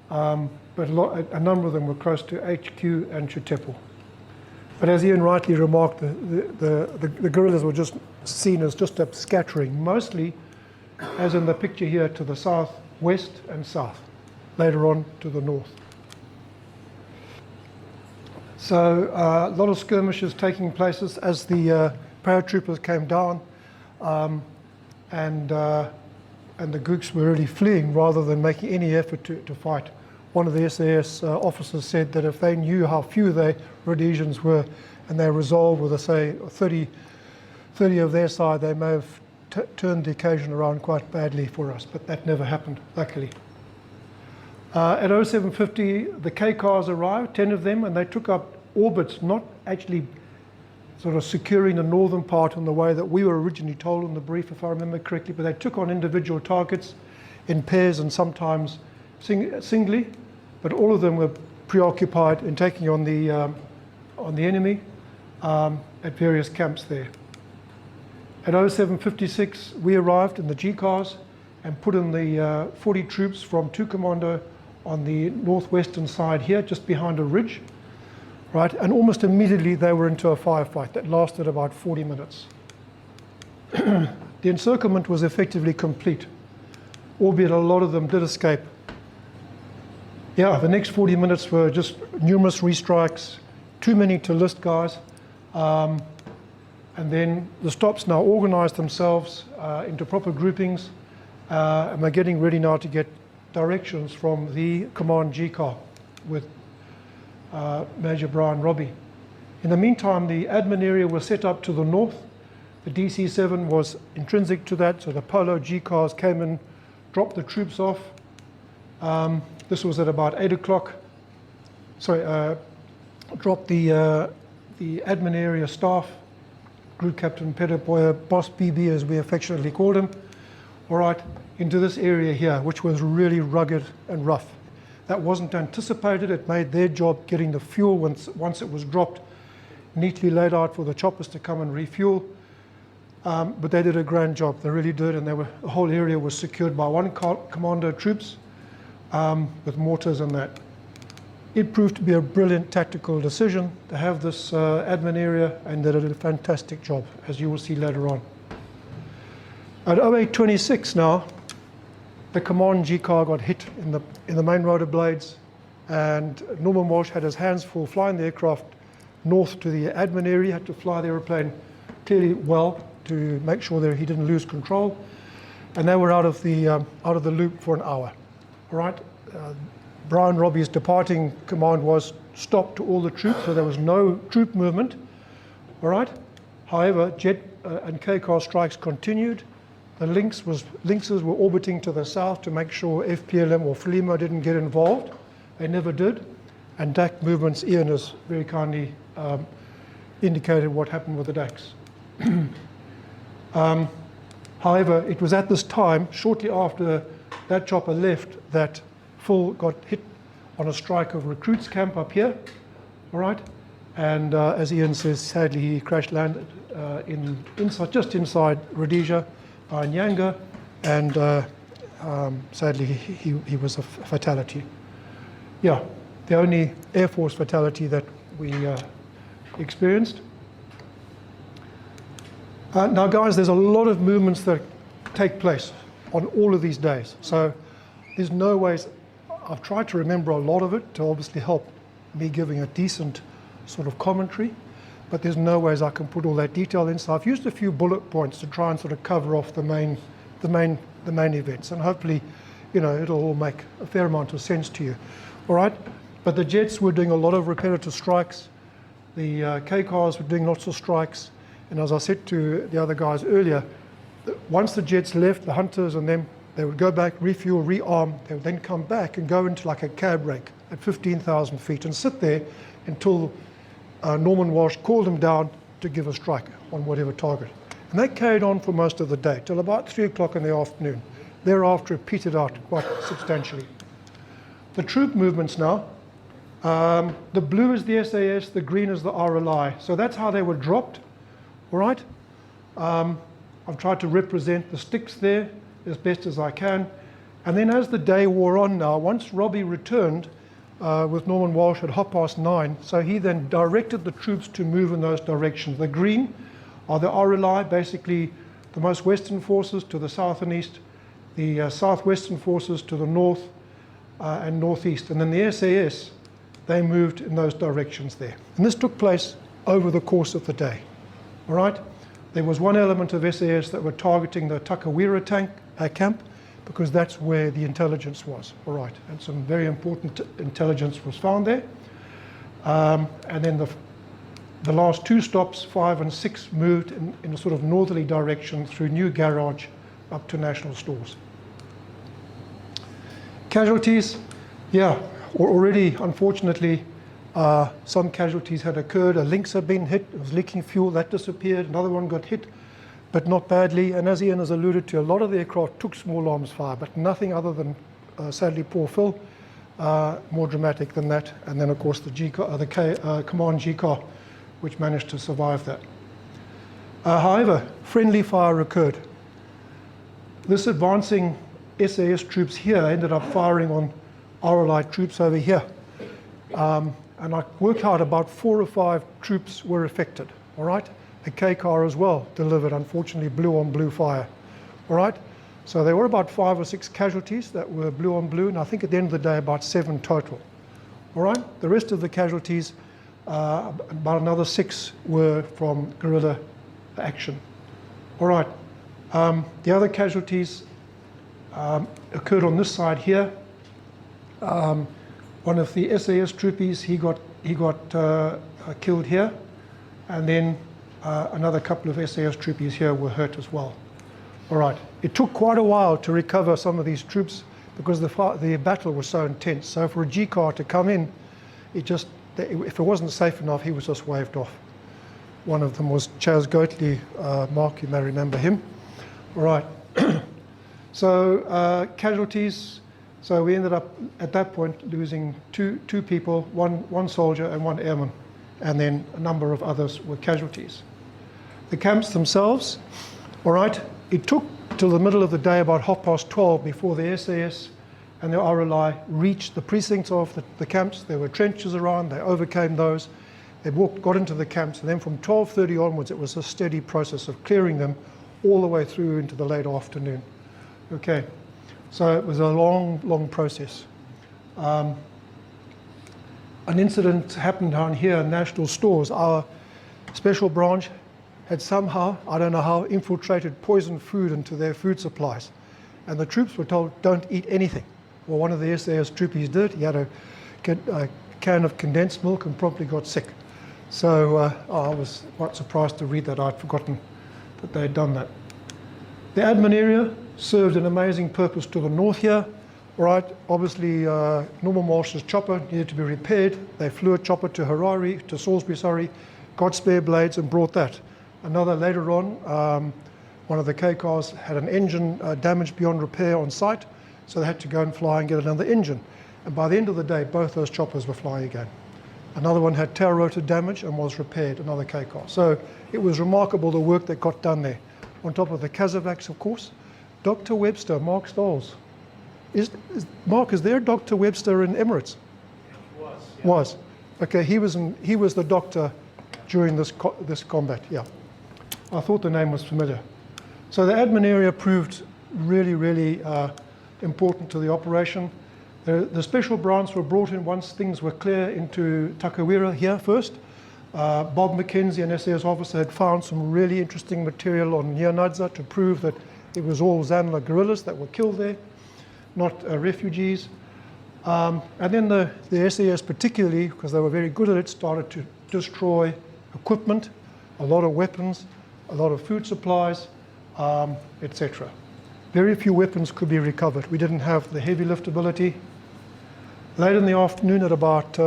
but a number of them were close to HQ and Chitepo. But as Ian rightly remarked, the guerrillas were just seen as just a scattering, mostly, as in the picture here, to the south, west and south, later on to the north. So a lot of skirmishes taking place as the paratroopers came down, and the Gooks were really fleeing rather than making any effort to fight. One of the SAS officers said that if they knew how few the Rhodesians were and they resolved with, say, 30 of their side, they may have turned the occasion around quite badly for us, but that never happened, luckily. At 0750, the K cars arrived, 10 of them, and they took up orbits, not actually sort of securing the northern part in the way that we were originally told in the brief, if I remember correctly, but they took on individual targets in pairs and sometimes singly, but all of them were preoccupied in taking on the enemy at various camps there. At 0756, we arrived in the G cars and put in the 40 troops from 2 Commando on the northwestern side here, just behind a ridge, right? And almost immediately they were into a firefight that lasted about 40 minutes. The encirclement was effectively complete, albeit a lot of them did escape. Yeah, the next 40 minutes were just numerous restrikes, too many to list, guys. And then the stops now organized themselves into proper groupings, and we're getting ready now to get directions from the command G car with Major Brian Robbie. In the meantime, the admin area was set up to the north. The DC-7 was intrinsic to that, so the Polo G cars came in, dropped the troops off. This was at about 8 o'clock. Sorry, dropped the admin area staff, Group Captain Peter Boyer, Boss BB as we affectionately called him, all right, into this area here, which was really rugged and rough. That wasn't anticipated. It made their job getting the fuel once it was dropped, neatly laid out for the choppers to come and refuel. But they did a grand job, they really did, and the whole area was secured by 1 commando troops with mortars and that. It proved to be a brilliant tactical decision to have this admin area, and they did a fantastic job, as you will see later on. At 0826 now, the command G car got hit in the main rotor blades, and Norman Walsh had his hands full flying the aircraft north to the admin area, had to fly the aeroplane clearly well to make sure that he didn't lose control, and they were out of the loop for an hour. All right. Brian Robbie's departing command was stop to all the troops, so there was no troop movement. All right. However, jet and K car strikes continued. The Lynxes were orbiting to the south to make sure FPLM or FLIMO didn't get involved. They never did. And DAC movements, Ian has very kindly indicated what happened with the DACs. However, it was at this time, shortly after that chopper left, that Phil got hit on a strike of recruits camp up here, all right? And as Ian says, sadly he crash landed just inside Rhodesia by Nyanga, and sadly he was a fatality. Yeah, the only Air Force fatality that we experienced. Now guys, there's a lot of movements that take place on all of these days. So there's no ways, I've tried to remember a lot of it to obviously help me giving a decent sort of commentary, but there's no ways I can put all that detail in. So I've used a few bullet points to try and sort of cover off the main events, and hopefully, you know, it'll all make a fair amount of sense to you. All right, but the jets were doing a lot of repetitive strikes. The K-cars were doing lots of strikes. And as I said to the other guys earlier, once the jets left, the hunters and them, they would go back, refuel, rearm. They would then come back and go into like a cab rake at 15,000 feet and sit there until Norman Walsh called them down to give a strike on whatever target. And that carried on for most of the day, till about 3 o'clock in the afternoon. Thereafter, it petered out quite substantially. The troop movements now, the blue is the SAS, the green is the RLI. So that's how they were dropped. All right, I've tried to represent the sticks there as best as I can. And then as the day wore on now, once Robbie returned with Norman Walsh at 9:30, so he then directed the troops to move in those directions. The green are the RLI, basically the most western forces to the south and east, the southwestern forces to the north and northeast. And then the SAS, they moved in those directions there. And this took place over the course of the day. All right, there was one element of SAS that were targeting the Takawira camp, because that's where the intelligence was. All right, and some very important intelligence was found there. And then the last two stops, 5 and 6, moved in a sort of northerly direction through New Garage up to National Stores. Casualties, yeah, already unfortunately some casualties had occurred. A Lynx had been hit, it was leaking fuel, that disappeared. Another one got hit, but not badly. And as Ian has alluded to, a lot of the aircraft took small arms fire, but nothing other than, sadly, poor Phil, more dramatic than that. And then, of course, the Command G-car, which managed to survive that. However, friendly fire occurred. This advancing SAS troops here ended up firing on RLI troops over here. And I worked out about 4 or 5 troops were affected, all right? The K-car as well delivered, unfortunately, blue-on-blue fire, all right? So there were about 5 or 6 casualties that were blue-on-blue, and I think at the end of the day, about 7 total, all right? The rest of the casualties, about another 6 were from guerrilla action, all right? The other casualties occurred on this side here. One of the SAS troopies, he got killed here, and then another couple of SAS troopies here were hurt as well. All right, it took quite a while to recover some of these troops because the battle was so intense. So for a G-car to come in, if it wasn't safe enough, he was just waved off. One of them was Chaz Goatley, Mark, you may remember him. All right, so casualties. So we ended up at that point losing two people, one soldier and 1 airman, and then a number of others were casualties. The camps themselves, all right, it took till the middle of the day, about 12:30, before the SAS and the RLI reached the precincts of the camps. There were trenches around, they overcame those, they got into the camps, and then from 12:30 onwards, it was a steady process of clearing them all the way through into the late afternoon. Okay. So it was a long process. An incident happened down here in National Stores. Our special branch had somehow, I don't know how, infiltrated poisoned food into their food supplies. And the troops were told, don't eat anything. Well, one of the SAS troopies did. He had a can of condensed milk and promptly got sick. So I was quite surprised to read that. I'd forgotten that they had done that. The admin area served an amazing purpose to the north here. All right, obviously Norman Walsh's chopper needed to be repaired. They flew a chopper to Salisbury, got spare blades and brought that. Another later on, One of the K cars had an engine damaged beyond repair on site, so they had to go and fly and get another engine. And by the end of the day, both those choppers were flying again. Another one had tail rotor damage and was repaired, another K car. So it was remarkable the work that got done there. On top of the Kazavacs, of course. Dr. Webster, Mark Stoles. Mark, is there Dr. Webster in Emirates? Was. Yeah. Was. Okay, he was the doctor during this combat, yeah. I thought the name was familiar. So the admin area proved really, really important to the operation. The special branch were brought in once things were clear into Takawira here first. Bob McKenzie, an SAS officer, had found some really interesting material on Nyanadza to prove that it was all ZANLA guerrillas that were killed there, not refugees. And then the SAS particularly, because they were very good at it, started to destroy equipment, a lot of weapons, a lot of food supplies, etc. Very few weapons could be recovered. We didn't have the heavy liftability. Late in the afternoon at about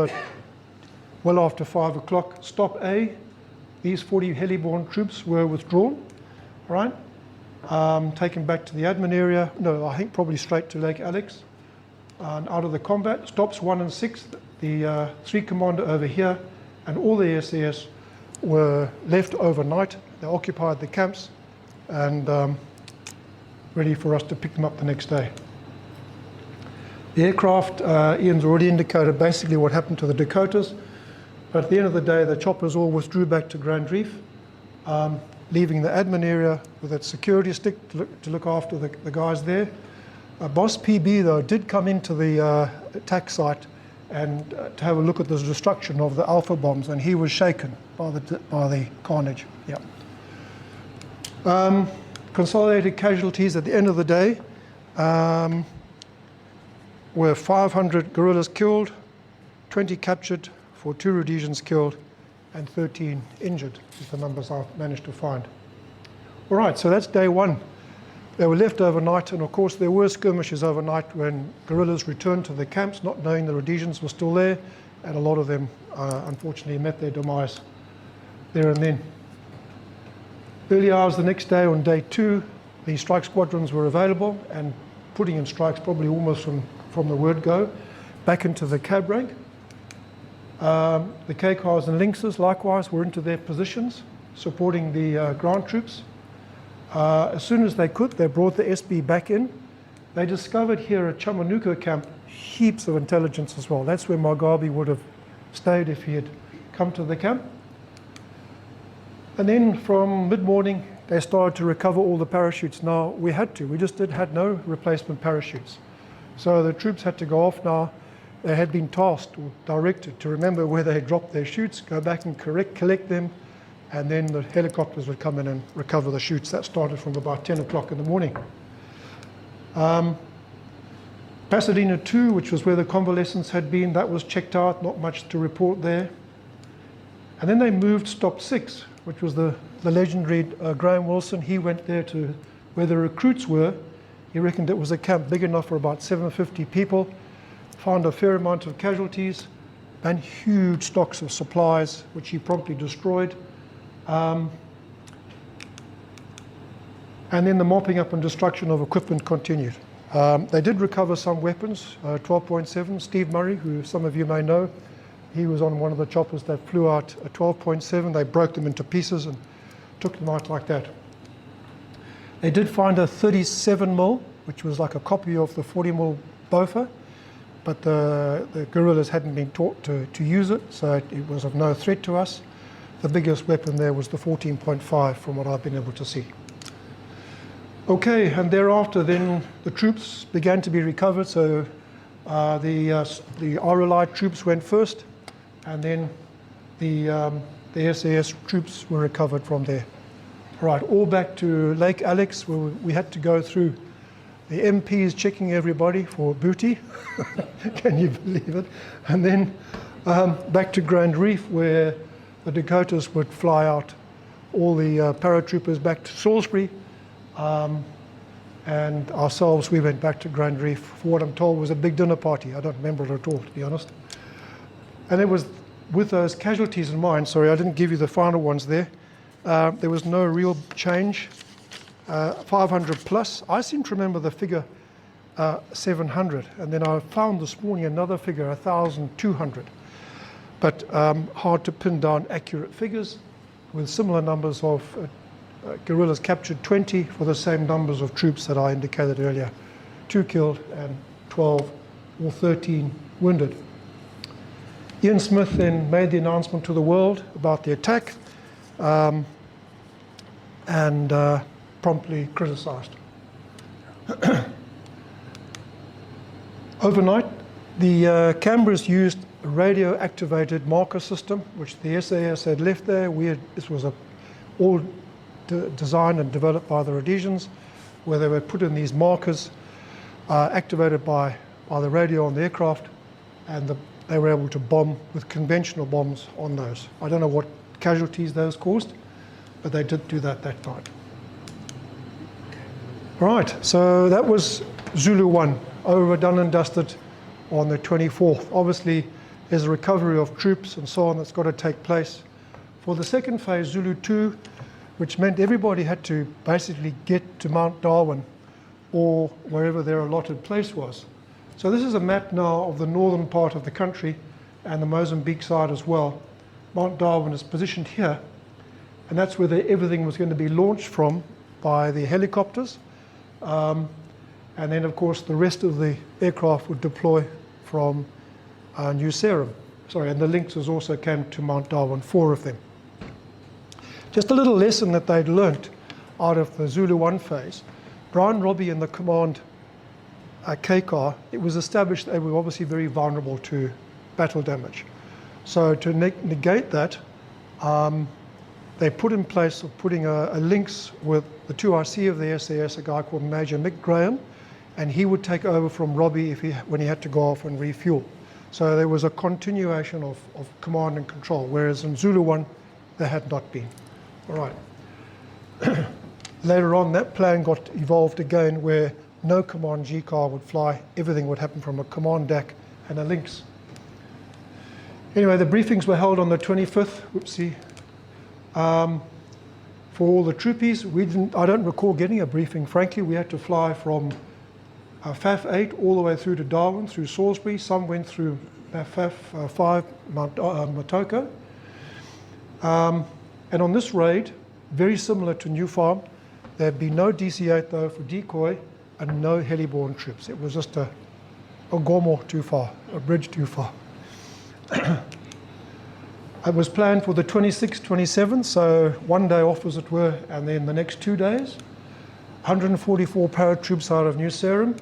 well after 5 o'clock, Stop A, these 40 heliborne troops were withdrawn, right? Taken back to the admin area, no, I think probably straight to Lake Alex. And out of the combat, Stops 1 and 6, the 3 commander over here, and all the SAS were left overnight. They occupied the camps and ready for us to pick them up the next day. The aircraft, Ian's already indicated basically what happened to the Dakotas, but at the end of the day, the choppers all withdrew back to Grand Reef, leaving the admin area with its security stick to look after the guys there. Boss PB, though, did come into the attack site and to have a look at the destruction of the Alpha bombs, and he was shaken by the carnage. Yeah. Consolidated casualties at the end of the day were 500 guerrillas killed, 20 captured, for 2 Rhodesians killed, and 13 injured, is the numbers I've managed to find. All right, so that's day 1. They were left overnight, and of course there were skirmishes overnight when guerrillas returned to the camps, not knowing the Rhodesians were still there, and a lot of them unfortunately met their demise there and then. Early hours the next day, on day 2, the strike squadrons were available and putting in strikes probably almost from the word go, back into the cab rank. The K cars and Lynxes likewise were into their positions, supporting the ground troops. As soon as they could, they brought the SB back in. They discovered here at Chamanuka camp heaps of intelligence as well. That's where Mugabe would have stayed if he had come to the camp. And then from mid-morning, they started to recover all the parachutes. Now, we had to. We just had no replacement parachutes. So the troops had to go off now. They had been tasked or directed to remember where they had dropped their chutes, go back and collect them, and then the helicopters would come in and recover the chutes. That started from about 10 o'clock in the morning. Pasadena 2, which was where the convalescents had been, that was checked out, not much to report there. And then they moved Stop 6, which was the legendary Graham Wilson. He went there to where the recruits were. He reckoned it was a camp big enough for about 750 people. Found a fair amount of casualties and huge stocks of supplies, which he promptly destroyed. And then the mopping up and destruction of equipment continued. They did recover some weapons, 12.7. Steve Murray, who some of you may know, he was on one of the choppers that flew out a 12.7. They broke them into pieces and took them out like that. They did find a 37mm, which was like a copy of the 40mm Boffa, but the guerrillas hadn't been taught to use it, so it was of no threat to us. The biggest weapon there was the 14.5 from what I've been able to see. Okay, and thereafter then the troops began to be recovered, so the RLI troops went first, and then the SAS troops were recovered from there. All right, all back to Lake Alex, where we had to go through the MPs checking everybody for booty. Can you believe it? And then back to Grand Reef, where the Dakotas would fly out all the paratroopers back to Salisbury, and ourselves, we went back to Grand Reef for what I'm told was a big dinner party. I don't remember it at all, to be honest. And it was with those casualties in mind, sorry, I didn't give you the final ones there. There was no real change 500 plus. I seem to remember the figure 700, and then I found this morning another figure, 1,200. But hard to pin down accurate figures, with similar numbers of guerrillas captured, 20 for the same numbers of troops that I indicated earlier, 2 killed and 12 or 13 wounded. Ian Smith then made the announcement to the world about the attack and promptly criticised. Overnight, the Canberras used a radio-activated marker system, which the SAS had left there. This was all designed and developed by the Rhodesians, where they were put in these markers activated by the radio on the aircraft, and they were able to bomb with conventional bombs on those. I don't know what casualties those caused, but they did do that night. Right, so that was Zulu 1, over, done and dusted on the 24th. Obviously, there's a recovery of troops and so on that's got to take place. For the second phase, Zulu 2, which meant everybody had to basically get to Mount Darwin or wherever their allotted place was. So this is a map now of the northern part of the country and the Mozambique side as well. Mount Darwin is positioned here, and that's where everything was going to be launched from by the helicopters. And then, of course, the rest of the aircraft would deploy from New Serum. And the Lynxes also came to Mount Darwin, 4 of them. Just a little lesson that they'd learnt out of the Zulu 1 phase. Brian Robbie and the command K-car, it was established they were obviously very vulnerable to battle damage. So to negate that, they put in place of putting a Lynx with the 2IC of the SAS, a guy called Major Mick Graham, and he would take over from Robbie when he had to go off and refuel. So there was a continuation of command and control, whereas in Zulu 1, there had not been. All right. Later on, that plan got evolved again, where no command G-car would fly. Everything would happen from a command DAC and a Lynx. Anyway, the briefings were held on the 25th. Whoopsie. For all the troopies, I don't recall getting a briefing, frankly. We had to fly from FAF 8 all the way through to Darwin, through Salisbury. Some went through FAF 5, Matoko. And on this raid, very similar to New Farm, there'd be no DC-8 though for decoy and no heliborne troops. It was just a gomo too far, a bridge too far. It was planned for the 26th, 27th, so 1 day off as it were, and then the next 2 days. 144 paratroops out of New Serum,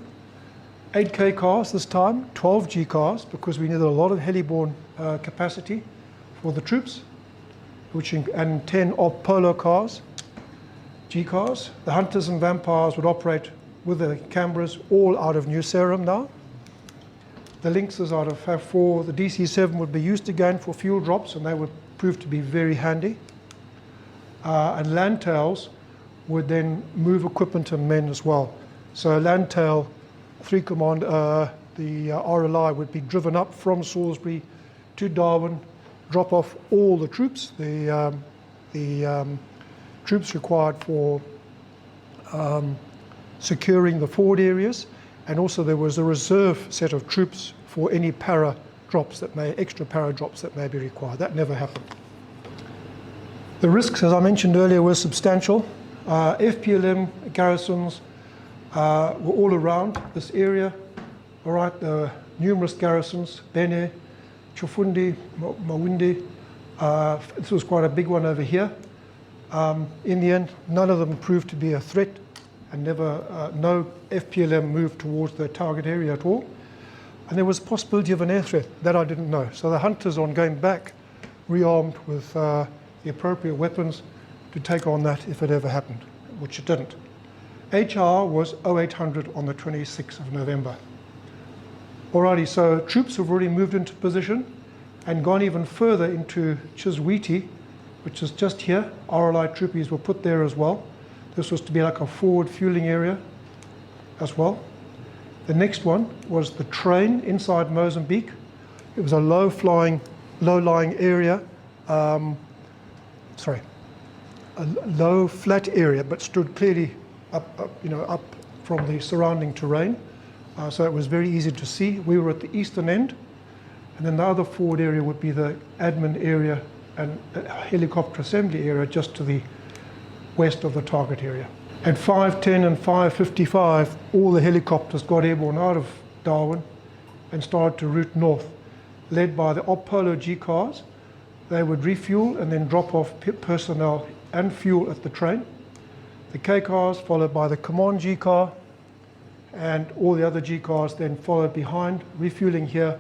8 K cars this time, 12 G cars, because we needed a lot of heliborne capacity for the troops, and 10 Polo cars, G cars. The Hunters and Vampires would operate with the Canberras all out of New Serum now. The Lynxes out of FAF 4, the DC-7 would be used again for fuel drops, and they would prove to be very handy. And Landtails would then move equipment and men as well. So Landtail 3 Command, the RLI would be driven up from Salisbury to Darwin, drop off all the troops, the troops required for securing the forward areas, and also there was a reserve set of troops for any extra para drops that may be required. That never happened. The risks, as I mentioned earlier, were substantial. FPLM garrisons were all around this area. All right, there were numerous garrisons, Bene, Chofundi, Mawindi. This was quite a big one over here. In the end, none of them proved to be a threat, and no FPLM moved towards the target area at all. And there was a possibility of an air threat that I didn't know. So the Hunters, on going back, rearmed with the appropriate weapons to take on that if it ever happened, which it didn't. HR was 0800 on the 26th of November. Alrighty, so troops have already moved into position and gone even further into Chiswiti, which is just here. RLI troopies were put there as well. This was to be like a forward fueling area as well. The next one was the train inside Mozambique. It was a low-lying area, a low flat area, but stood clearly up from the surrounding terrain. So it was very easy to see. We were at the eastern end, and then the other forward area would be the admin area and helicopter assembly area just to the west of the target area. At 5:10 and 5:55, all the helicopters got airborne out of Darwin and started to route north, led by the Polo G cars. They would refuel and then drop off personnel and fuel at the train. The K cars followed by the Command G car, and all the other G cars then followed behind, refueling here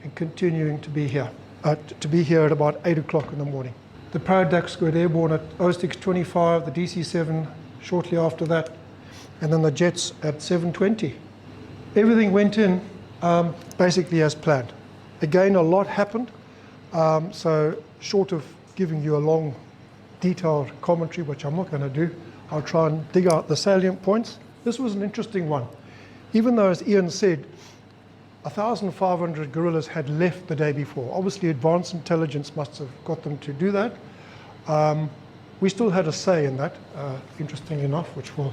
and continuing to be here at about 8 o'clock in the morning. The Paradox got airborne at 06:25, the DC-7 shortly after that, and then the jets at 7:20. Everything went in basically as planned. Again, a lot happened, so short of giving you a long, detailed commentary, which I'm not going to do, I'll try and dig out the salient points. This was an interesting one. Even though, as Ian said, 1,500 guerrillas had left the day before. Obviously, advanced intelligence must have got them to do that. We still had a say in that, interesting enough, which we'll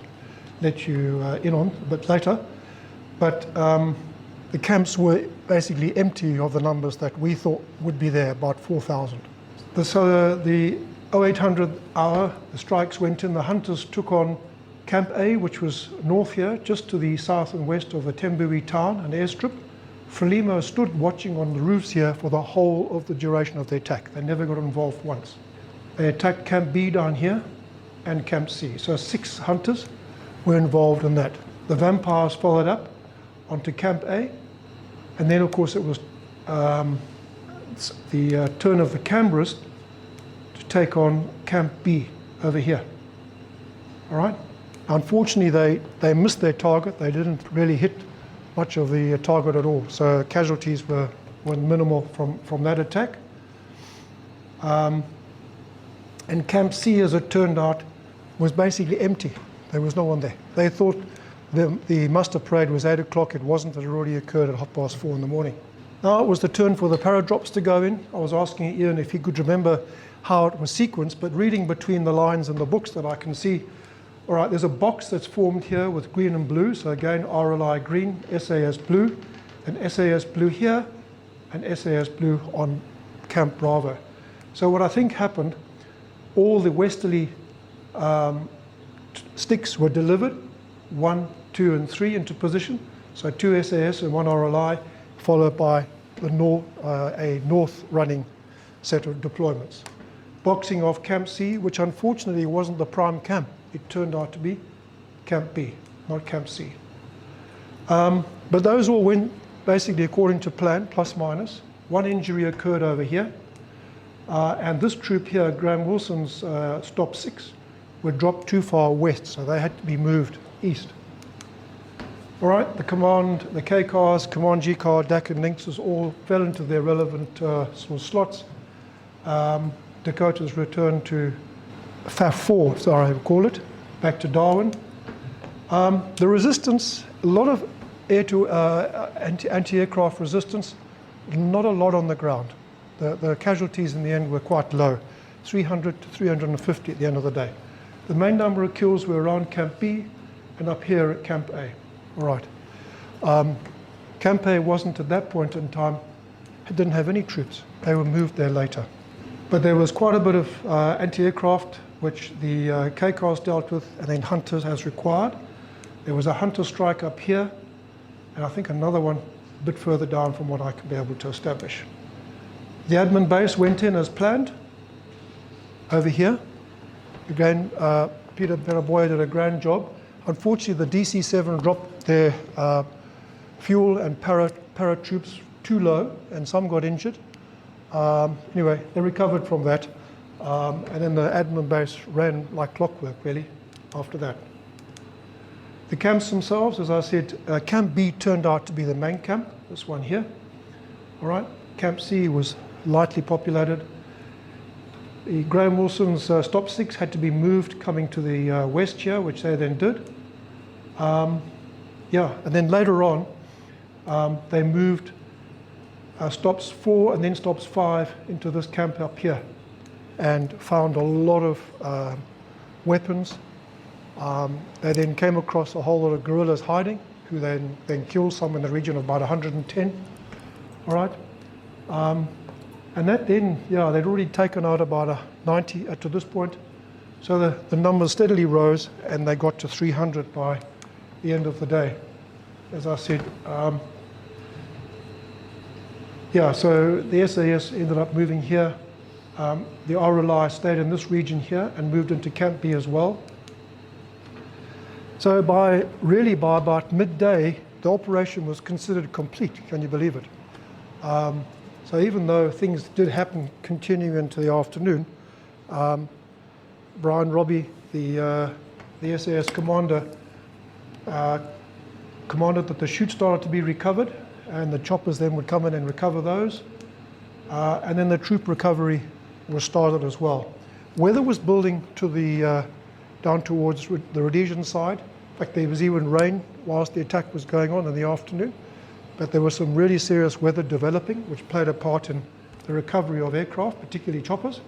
let you in on a bit later. But the camps were basically empty of the numbers that we thought would be there, about 4,000. So the 0800 hour, the strikes went in. The hunters took on Camp A, which was north here, just to the south and west of the Tembui town, an airstrip. Frelimo stood watching on the roofs here for the whole of the duration of the attack. They never got involved once. They attacked Camp B down here and Camp C. So 6 hunters were involved in that. The vampires followed up onto Camp A, and then of course it was the turn of the Canberras to take on Camp B over here. All right. Unfortunately, they missed their target. They didn't really hit much of the target at all. So casualties were minimal from that attack. And Camp C, as it turned out, was basically empty. There was no one there. They thought the muster parade was 8 o'clock. It wasn't. It had already occurred at 4:30 in the morning. Now it was the turn for the paradrops to go in. I was asking Ian if he could remember how it was sequenced, but reading between the lines in the books that I can see, all right, there's a box that's formed here with green and blue. So again, RLI green, SAS blue, and SAS blue here, and SAS blue on Camp Bravo. So what I think happened, all the westerly sticks were delivered, 1, 2, and 3 into position. So 2 SAS and 1 RLI, followed by the a north running set of deployments. Boxing off Camp C, which unfortunately wasn't the prime camp. It turned out to be Camp B, not Camp C. But those all went basically according to plan, plus minus. 1 injury occurred over here. And this troop here, Graham Wilson's Stop 6, were dropped too far west, so they had to be moved east. All right, the K cars, Command G car, DAC and Lynxes all fell into their relevant sort of slots. Dakota's returned to FAF4, so I would call it, back to Darwin. The resistance, a lot of anti-aircraft resistance, not a lot on the ground. The casualties in the end were quite low, 300 to 350 at the end of the day. The main number of kills were around Camp B and up here at Camp A. All right. Camp A wasn't at that point in time, it didn't have any troops. They were moved there later. But there was quite a bit of anti-aircraft, which the K cars dealt with, and then hunters as required. There was a hunter strike up here, and I think another one a bit further down from what I can be able to establish. The admin base went in as planned, over here. Again, Peter Beraboya did a grand job. Unfortunately, the DC-7 dropped their fuel and paratroops too low, and some got injured. Anyway, they recovered from that, and then the admin base ran like clockwork, really, after that. The camps themselves, as I said, Camp B turned out to be the main camp, this one here. All right, Camp C was lightly populated. The Graham Wilson's Stop 6 had to be moved coming to the west here, which they then did. Yeah, and then later on, they moved Stops 4 and then Stops 5 into this camp up here, and found a lot of weapons They then came across a whole lot of guerrillas hiding, who then killed some in the region of about 110. All right. And that then, yeah, they'd already taken out about 90 to this point. So the numbers steadily rose, and they got to 300 by the end of the day. As I said, yeah, so the SAS ended up moving here. The RLI stayed in this region here and moved into Camp B as well. So by about midday, the operation was considered complete. Can you believe it? So even though things did happen continue into the afternoon, Brian Robbie, the SAS commander, commanded that the chute started to be recovered, and the choppers then would come in and recover those. And then the troop recovery was started as well. Weather was building to the down towards the Rhodesian side. In fact, there was even rain whilst the attack was going on in the afternoon. But there was some really serious weather developing, which played a part in the recovery of aircraft, particularly choppers.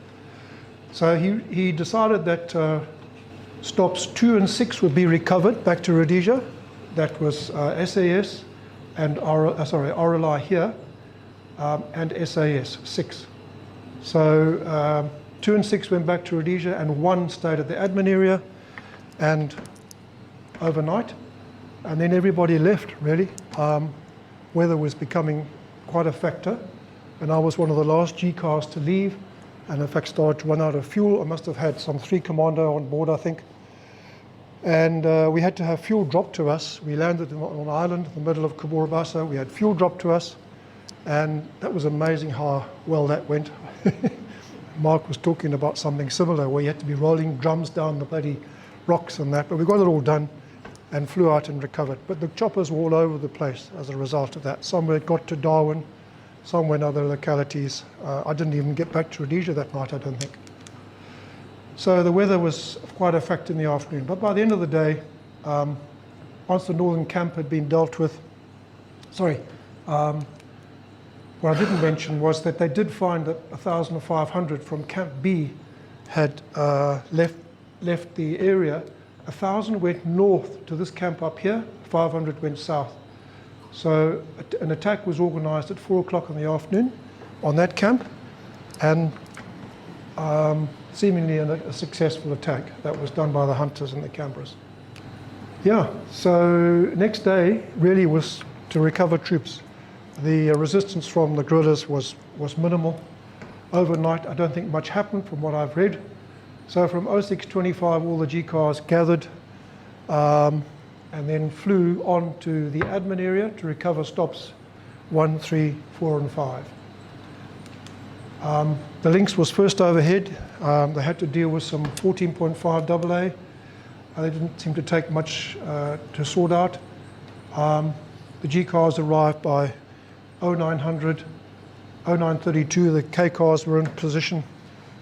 So he decided that stops 2 and 6 would be recovered back to Rhodesia. That was SAS and RLI here, and SAS 6. So 2 and 6 went back to Rhodesia, and 1 stayed at the admin area and overnight, and then everybody left, really. Weather was becoming quite a factor, and I was one of the last G cars to leave, and in fact started to run out of fuel. I must have had some 3 commando on board, I think. And we had to have fuel dropped to us. We landed on an island in the middle of Kuburabasa. We had fuel dropped to us, and that was amazing how well that went. Mark was talking about something similar, where you had to be rolling drums down the bloody rocks and that, but we got it all done and flew out and recovered. But the choppers were all over the place as a result of that. Some got to Darwin, some went other localities. I didn't even get back to Rhodesia that night, I don't think. So the weather was quite a factor in the afternoon. But by the end of the day, once the northern camp had been dealt with, what I didn't mention was that they did find that 1,500 from Camp B had left the area. 1,000 went north to this camp up here, 500 went south. So an attack was organized at 4 o'clock in the afternoon on that camp, and seemingly a successful attack that was done by the hunters and the campers. Yeah, so next day really was to recover troops. The resistance from the guerrillas was minimal. Overnight, I don't think much happened from what I've read. So from 0625, all the G cars gathered and then flew on to the admin area to recover stops 1, 3, 4, and 5. The Lynx was first overhead. They had to deal with some 14.5 AA. They didn't seem to take much to sort out. The G cars arrived by 0900, 0932. The K cars were in position,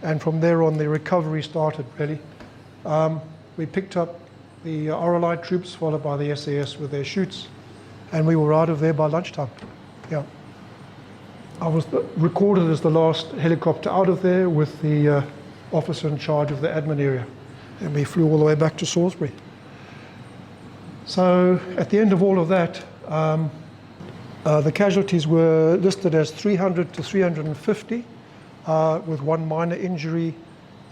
and from there on the recovery started, really. We picked up the RLI troops, followed by the SAS with their chutes, and we were out of there by lunchtime. Yeah. I was recorded as the last helicopter out of there with the officer in charge of the admin area, and we flew all the way back to Salisbury. So at the end of all of that, the casualties were listed as 300 to 350, with 1 minor injury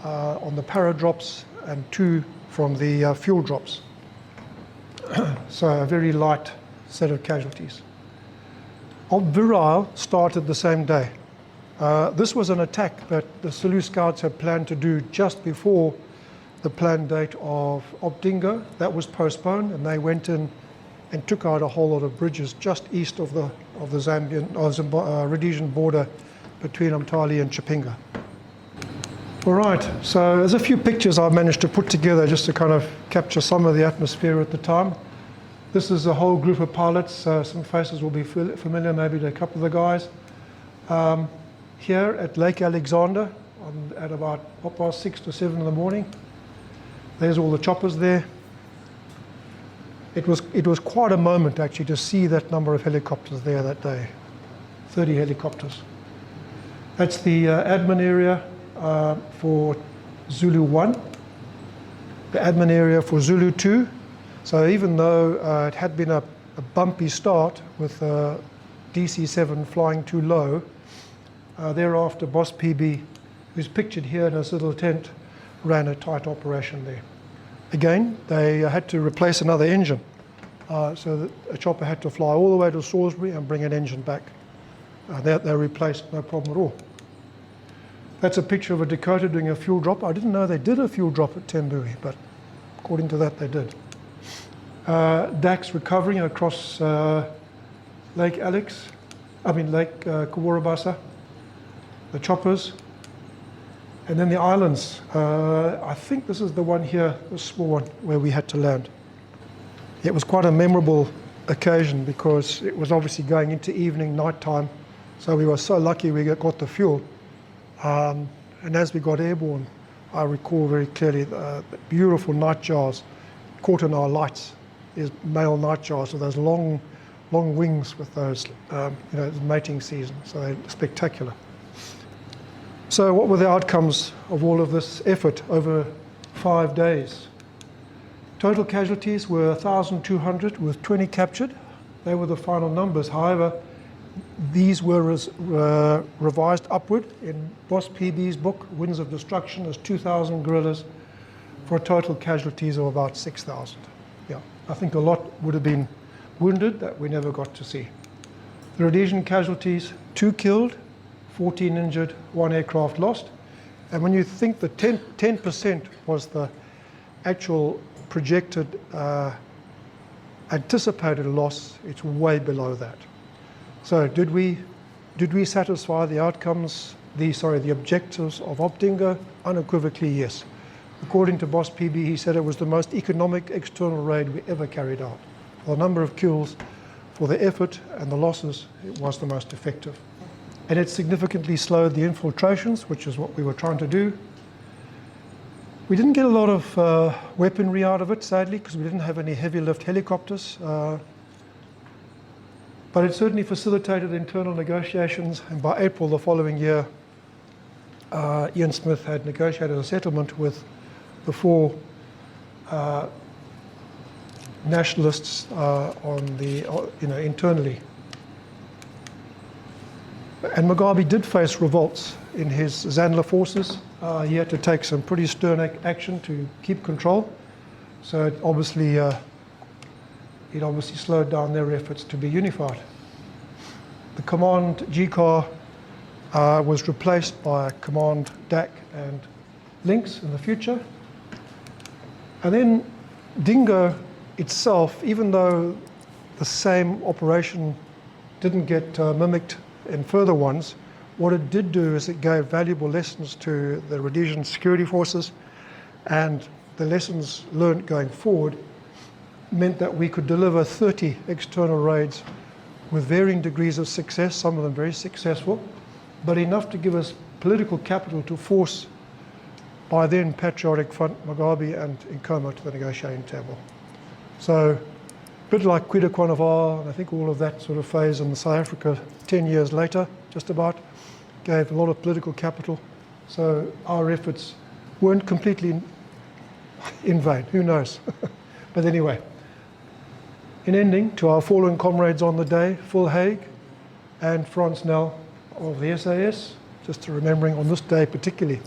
on the paradrops and 2 from the fuel drops. So a very light set of casualties. Op Virile started the same day. This was an attack that the Selous Scouts had planned to do just before the planned date of Op Dingo. That was postponed, and they went in and took out a whole lot of bridges just east of the Rhodesian border between Umtali and Chipinga. All right, so there's a few pictures I've managed to put together just to kind of capture some of the atmosphere at the time. This is a whole group of pilots. Some faces will be familiar maybe to a couple of the guys. Here at Lake Alexander at about 6 to 7 in the morning. There's all the choppers there. It was quite a moment actually to see that number of helicopters there that day, 30 helicopters. That's the admin area for Zulu 1. the admin area for Zulu 2. So even though it had been a bumpy start with DC-7 flying too low, thereafter Boss PB, who's pictured here in his little tent, ran a tight operation there. Again, they had to replace another engine. So that a chopper had to fly all the way to Salisbury and bring an engine back. They replaced, no problem at all. That's a picture of a Dakota doing a fuel drop. I didn't know they did a fuel drop at Tembui, but according to that, they did. DAX recovering across Lake Kawarabasa, the choppers, and then the islands. I think this is the one here, the small one, where we had to land. It was quite a memorable occasion because it was obviously going into evening, night time, so we were so lucky we got the fuel. And as we got airborne, I recall very clearly the beautiful nightjars caught in our lights. These male nightjars with those long wings with those, it's mating season, so they're spectacular. So what were the outcomes of all of this effort over 5 days? Total casualties were 1,200 with 20 captured. They were the final numbers. However, these were revised upward in Boss PB's book, Winds of Destruction, as 2,000 guerrillas for total casualties of about 6,000. Yeah, I think a lot would have been wounded that we never got to see. The Rhodesian casualties, 2 killed, 14 injured, 1 aircraft lost. And when you think that 10% was the actual projected anticipated loss, it's way below that. So did we satisfy the outcomes, the objectives of Dingo? Unequivocally, yes. According to Boss PB, he said it was the most economic external raid we ever carried out. For the number of kills, for the effort and the losses, it was the most effective. And it significantly slowed the infiltrations, which is what we were trying to do. We didn't get a lot of weaponry out of it, sadly, because we didn't have any heavy lift helicopters. But it certainly facilitated internal negotiations, and by April the following year, Ian Smith had negotiated a settlement with the 4 nationalists internally. And Mugabe did face revolts in his ZANLA forces. He had to take some pretty stern action to keep control. So it obviously slowed down their efforts to be unified. The command GCAR was replaced by command DAC and Lynx in the future. And then Dingo itself, even though the same operation didn't get mimicked in further ones, what it did do is it gave valuable lessons to the Rhodesian security forces, and the lessons learned going forward meant that we could deliver 30 external raids with varying degrees of success, some of them very successful, but enough to give us political capital to force by then patriotic front Mugabe and Nkomo to the negotiating table. So a bit like Cuida Quanavale, and I think all of that sort of phase in South Africa 10 years later, just about, gave a lot of political capital. So our efforts weren't completely in vain, who knows? But anyway, in ending, to our fallen comrades on the day, Phil Haig and Frans Nel of the SAS, just to remembering on this day particularly,